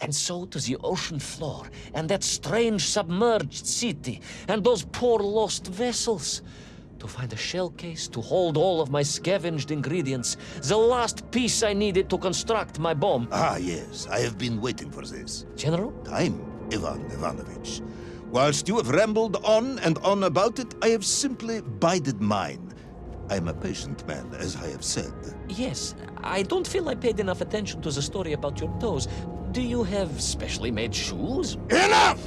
And so to the ocean floor, and that strange submerged city, and those poor lost vessels. To find a shell case to hold all of my scavenged ingredients, the last piece I needed to construct my bomb. Ah, yes, I have been waiting for this. General? Time, Ivan Ivanovich. Whilst you have rambled on and on about it, I have simply bided mine. I am a patient man, as I have said. Yes, I don't feel I paid enough attention to the story about your toes. Do you have specially made shoes? Enough!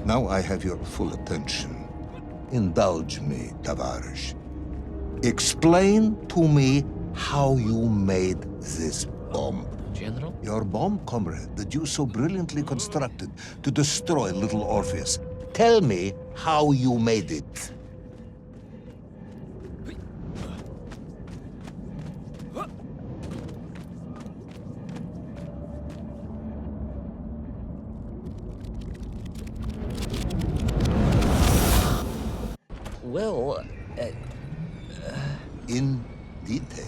Now I have your full attention. Indulge me, Tavarish. Explain to me how you made this bomb. General? Your bomb, comrade, that you so brilliantly constructed to destroy little Orpheus. Tell me how you made it. Well, In detail.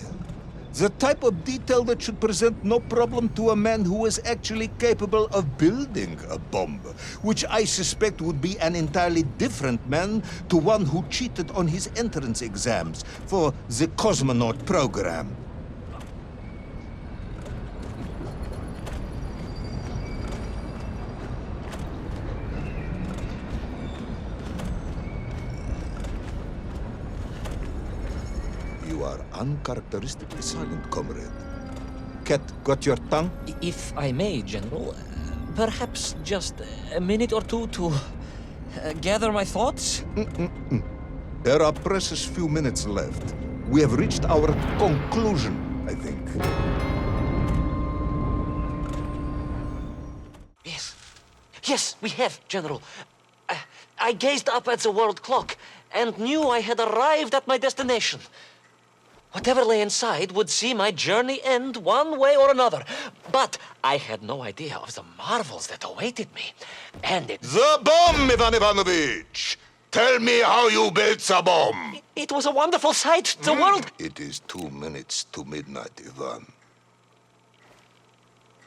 The type of detail that should present no problem to a man who is actually capable of building a bomb, which I suspect would be an entirely different man to one who cheated on his entrance exams for the cosmonaut program. uncharacteristically silent, comrade. Cat, got your tongue? If I may, General, perhaps just a minute or two to gather my thoughts? There are precious few minutes left. We have reached our conclusion, I think. Yes, we have, General. I gazed up at the world clock and knew I had arrived at my destination. Whatever lay inside would see my journey end one way or another. But I had no idea of the marvels that awaited me. And it... The bomb, Ivan Ivanovich! Tell me how you built the bomb! It was a wonderful sight. The world... It is 2 minutes to midnight, Ivan.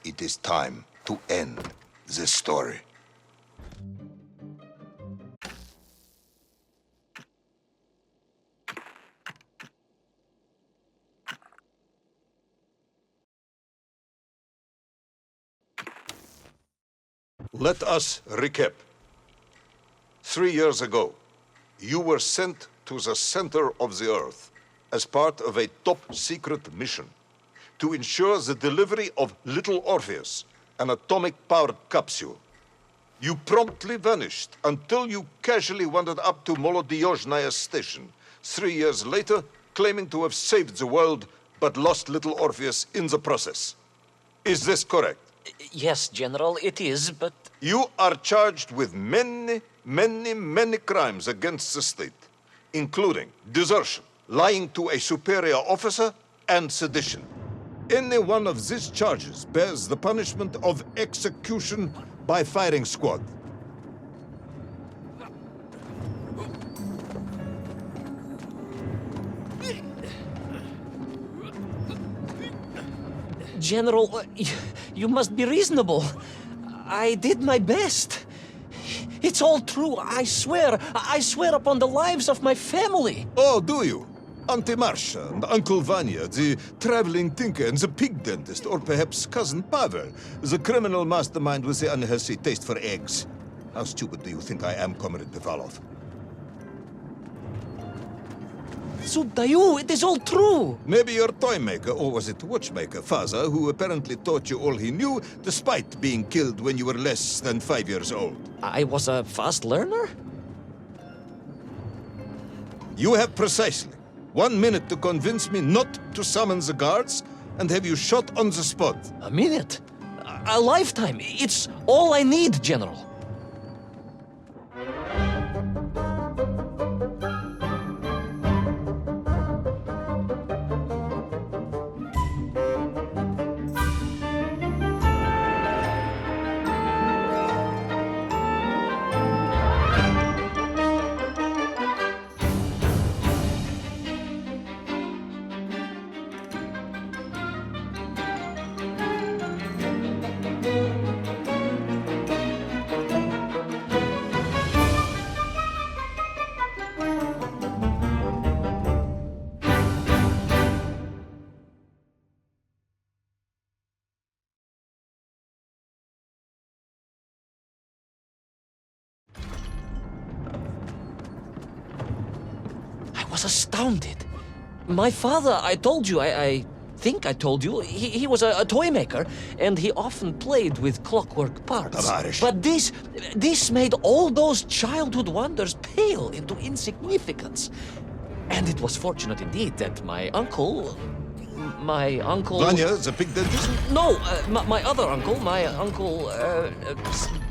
It is time to end this story. Let us recap. 3 years ago, you were sent to the center of the Earth as part of a top-secret mission to ensure the delivery of little Orpheus, an atomic-powered capsule. You promptly vanished until you casually wandered up to Molodiyozhnaya station 3 years later, claiming to have saved the world, but lost little Orpheus in the process. Is this correct? Yes, General, it is, but... You are charged with many crimes against the state, including desertion, lying to a superior officer, and sedition. Any one of these charges bears the punishment of execution by firing squad. General, you must be reasonable. I did my best. It's all true, I swear. I swear upon the lives of my family. Oh, do you? Auntie Marcia and Uncle Vanya, the traveling tinker and the pig dentist, or perhaps Cousin Pavel, the criminal mastermind with the unhealthy taste for eggs. How stupid do you think I am, Comrade Pivalov? Subdayu, it is all true. Maybe your toy maker, or was it watchmaker, father, who apparently taught you all he knew, despite being killed when you were less than 5 years old. I was a fast learner? You have precisely 1 minute to convince me not to summon the guards and have you shot on the spot. A minute? A lifetime. It's all I need, General. I was astounded. My father, I told you, I think I told you, he was a toy maker, and he often played with clockwork parts. Tavarish. But this made all those childhood wonders pale into insignificance. And it was fortunate indeed that my uncle... Vanya, the pig dentist? No, my other uncle,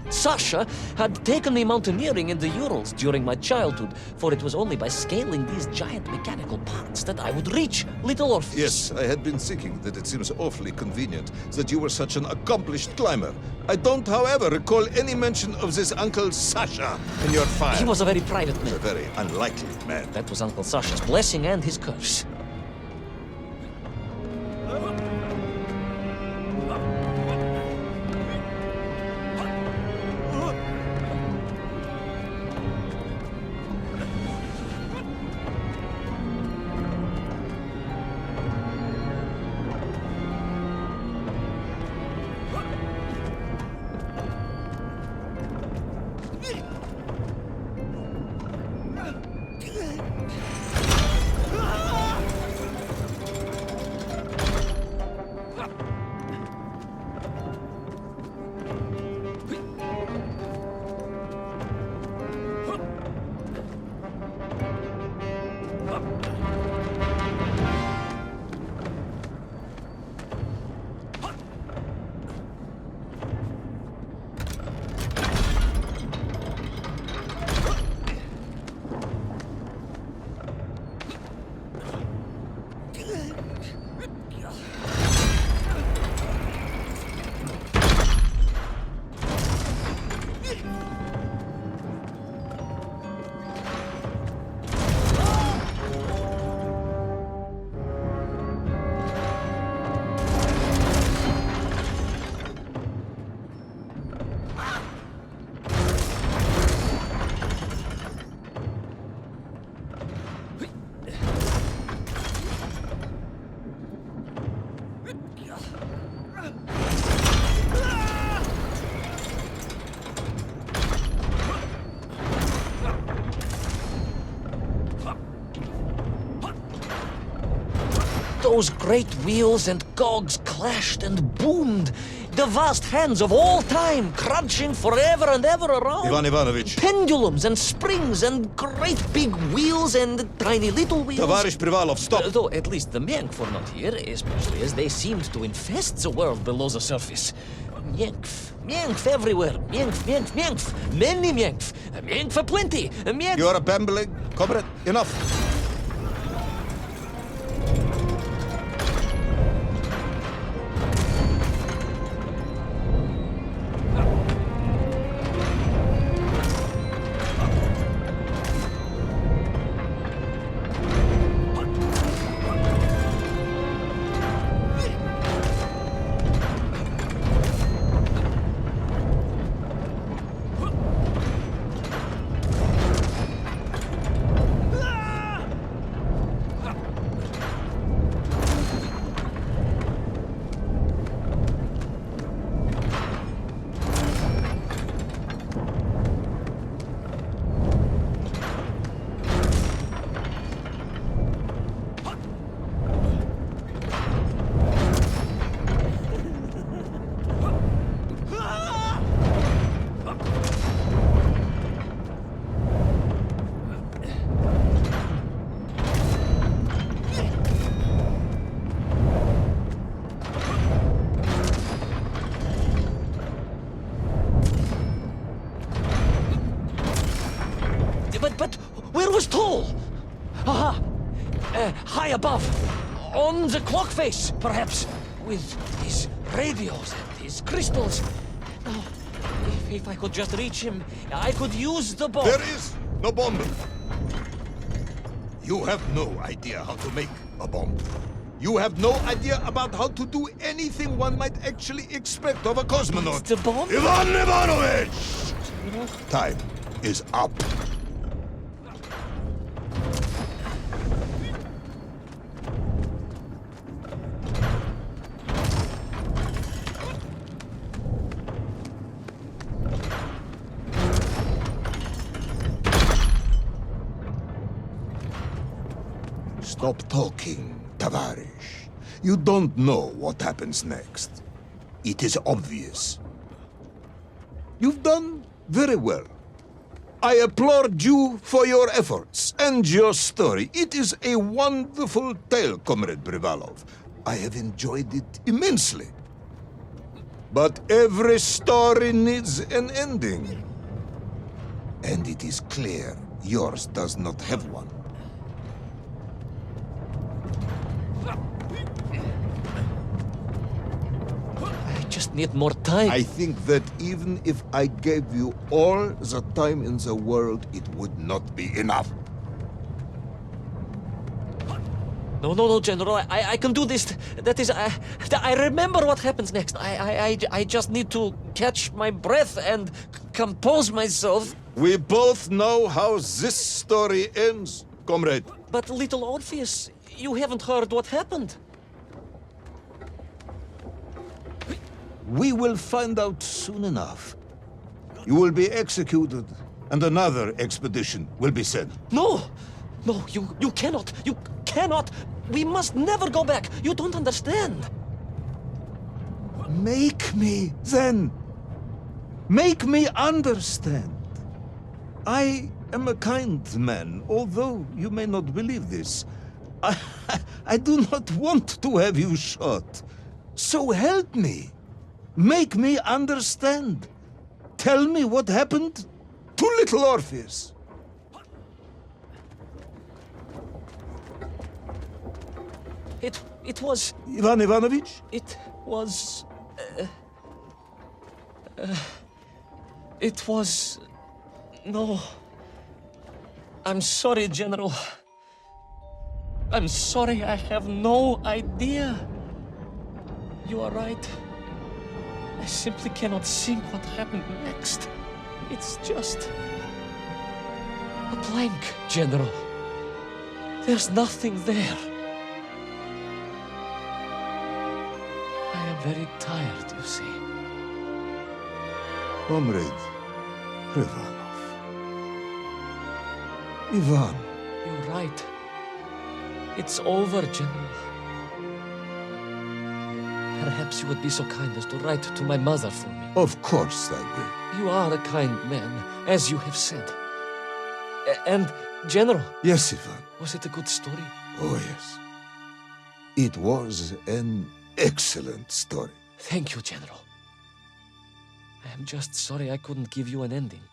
Sasha, had taken me mountaineering in the Urals during my childhood, for it was only by scaling these giant mechanical parts that I would reach Little Orpheus. Yes, I had been thinking that it seems awfully convenient that you were such an accomplished climber. I don't, however, recall any mention of this Uncle Sasha in your file. He was a very private A man. very unlikely man. That was Uncle Sasha's blessing and his curse. Those great wheels and cogs clashed and boomed. The vast hands of all time crunching forever and ever around. Ivan Ivanovich. Pendulums and springs and great big wheels and tiny little wheels. Товарищ Privalov, stop! Though at least the Myenk were not here, especially as they seemed to infest the world below the surface. Myenkf, Myenkf everywhere. Myenkf, Myenkf, Myenkf. Many Myenkf. Myenkf aplenty. Myenkf. You are babbling. Comrade, enough. But where was Toll? Aha! High above. On the clock face, perhaps. With his radios and his crystals. Oh, if I could just reach him, I could use the bomb. There is no bomb. You have no idea how to make a bomb. You have no idea about how to do anything one might actually expect of a cosmonaut. The bomb? Ivan Ivanovich! Time is up. Stop talking, Tavarish. You don't know what happens next. It is obvious. You've done very well. I applaud you for your efforts and your story. It is a wonderful tale, Comrade Privalov. I have enjoyed it immensely. But every story needs an ending. And it is clear yours does not have one. I just need more time. I think that even if I gave you all the time in the world, it would not be enough. No, General. I can do this. That is, I remember what happens next. I just need to catch my breath and compose myself. We both know how this story ends, comrade. But little Orpheus, you haven't heard what happened. We will find out soon enough. You will be executed, and another expedition will be sent. No, you cannot. You cannot. We must never go back. You don't understand. Make me, then. Make me understand. I am a kind man, although you may not believe this. I do not want to have you shot. So help me. Make me understand. Tell me what happened to little Orpheus. It was... Ivan Ivanovich? It was... It was... No. I'm sorry, General. I'm sorry, I have no idea. You are right. I simply cannot think what happened next. It's just... a blank, General. There's nothing there. I am very tired, you see. Comrade Privalov. Ivan. You're right. It's over, General. Perhaps you would be so kind as to write to my mother for me. Of course I will. You are a kind man, as you have said. And, General, Yes, Ivan. was it a good story? Oh, yes. It was an excellent story. Thank you, General. I am just sorry I couldn't give you an ending.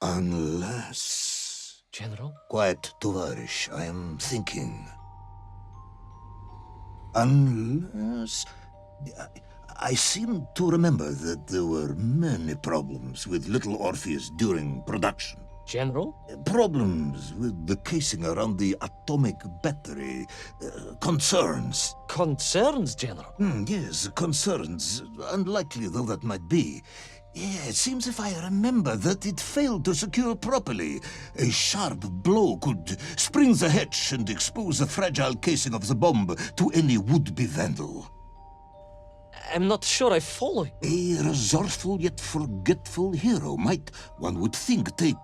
Unless... General? Quiet, Tovarish. I am thinking. Unless... I seem to remember that there were many problems with little Orpheus during production. General? Problems with the casing around the atomic battery. Concerns. Concerns, General? Yes, concerns. Unlikely though that might be. Yeah, it seems if I remember that it failed to secure properly. A sharp blow could spring the hatch and expose the fragile casing of the bomb to any would-be vandal. I'm not sure I follow you. A resourceful yet forgetful hero might, one would think, take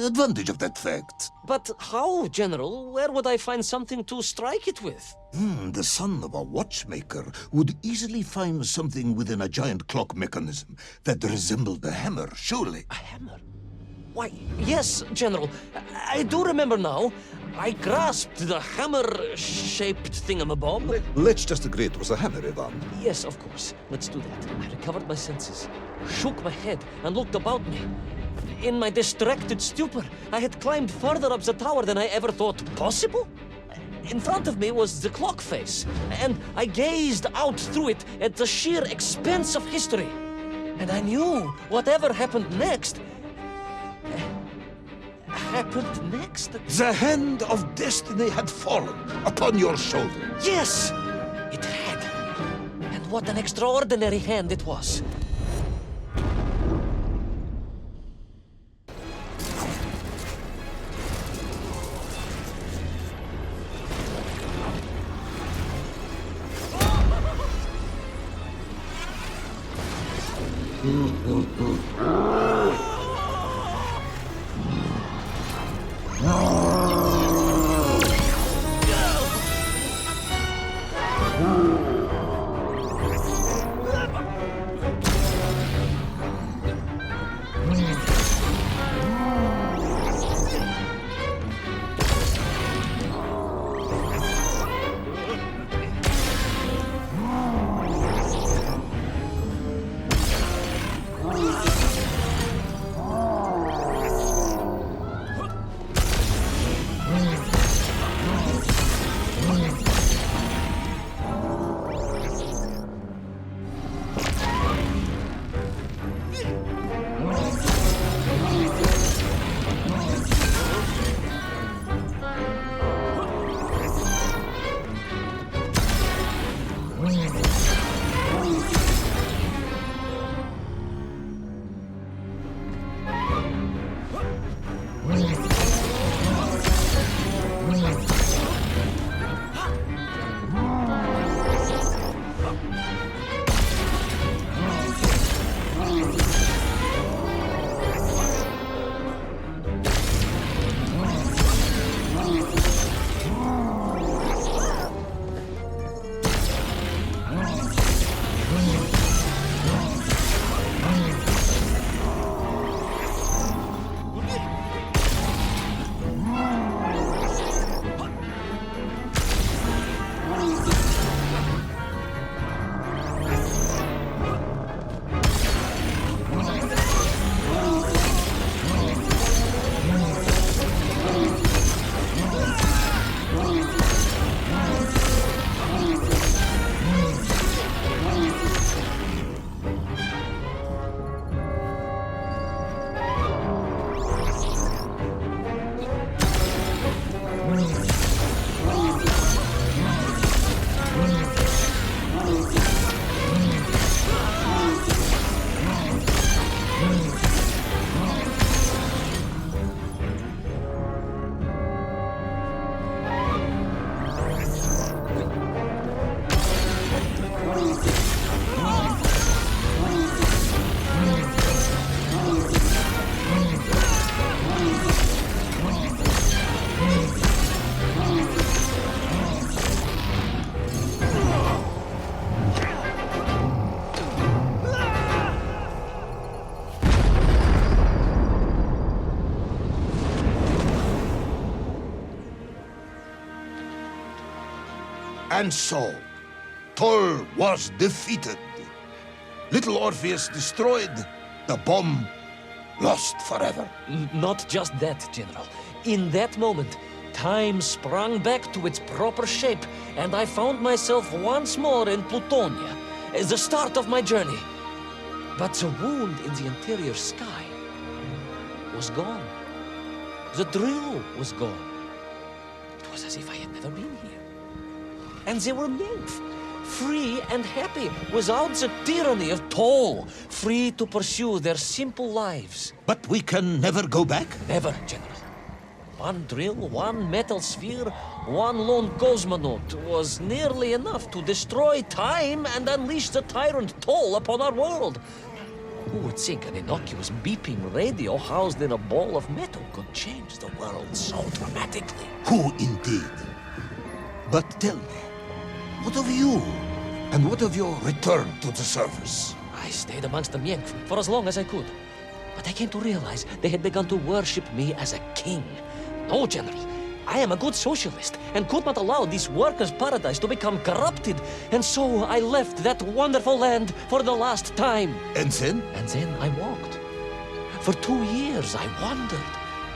advantage of that fact. But how, General? Where would I find something to strike it with? The son of a watchmaker would easily find something within a giant clock mechanism that resembled a hammer, surely. A hammer? Why, yes, General. I do remember now. I grasped the hammer-shaped thingamabob. Let's just agree it was a hammer, Ivan. Yes, of course. Let's do that. I recovered my senses, shook my head, and looked about me. In my distracted stupor, I had climbed further up the tower than I ever thought possible. In front of me was the clock face, and I gazed out through it at the sheer expanse of history. And I knew whatever happened next... happened next? The hand of destiny had fallen upon your shoulder. Yes! It had. And what an extraordinary hand it was. And so, Thor was defeated. Little Orpheus destroyed, the bomb lost forever. Not just that, General. In that moment, time sprung back to its proper shape, and I found myself once more in Plutonia, the start of my journey. But the wound in the interior sky was gone. The drill was gone. It was as if I had never been here. And they were nymph, free and happy, without the tyranny of toll, free to pursue their simple lives. But we can never go back? Never, General. One drill, one metal sphere, one lone cosmonaut was nearly enough to destroy time and unleash the tyrant Toll upon our world. Who would think an innocuous beeping radio housed in a ball of metal could change the world so dramatically? Who indeed? But tell me, what of you? And what of your return to the surface? I stayed amongst the Myenk for as long as I could. But I came to realize they had begun to worship me as a king. No, General. I am a good socialist and could not allow this workers' paradise to become corrupted. And so I left that wonderful land for the last time. And then? And then I walked. For 2 years I wandered,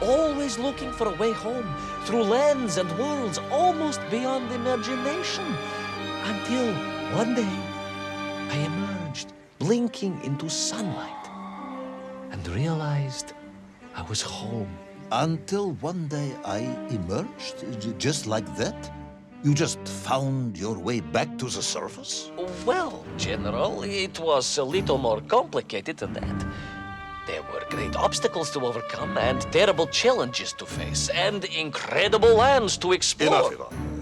always looking for a way home, through lands and worlds almost beyond imagination. Until one day I emerged, blinking into sunlight, and realized I was home. Until one day I emerged, just like that? You just found your way back to the surface? Well, General, it was a little more complicated than that. There were great obstacles to overcome, and terrible challenges to face, and incredible lands to explore. Enough, Ivan.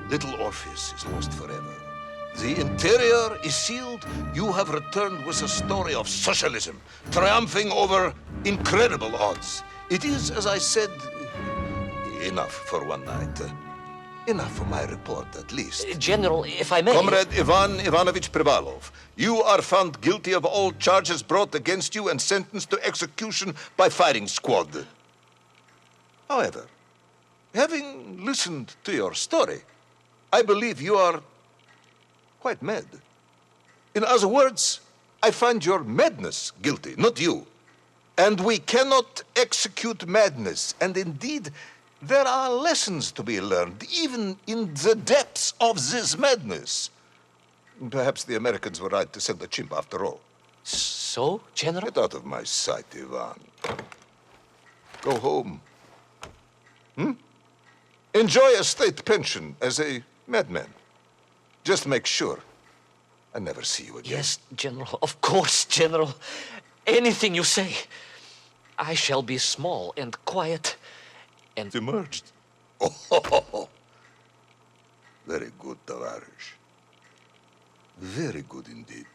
Little Orpheus is lost forever. The interior is sealed. You have returned with a story of socialism, triumphing over incredible odds. It is, as I said, enough for one night. Enough for my report, at least. General, if I may... Comrade Ivan Ivanovich Privalov, you are found guilty of all charges brought against you and sentenced to execution by firing squad. However, having listened to your story, I believe you are quite mad. In other words, I find your madness guilty, not you. And we cannot execute madness. And indeed, there are lessons to be learned, even in the depths of this madness. Perhaps the Americans were right to send the chimp after all. So, General? Get out of my sight, Ivan. Go home. Enjoy a state pension as a madman. Just make sure I never see you again. Yes, General. Of course, General. Anything you say. I shall be small and quiet and... Emerged. Oh, very good, Tavarish. Very good indeed.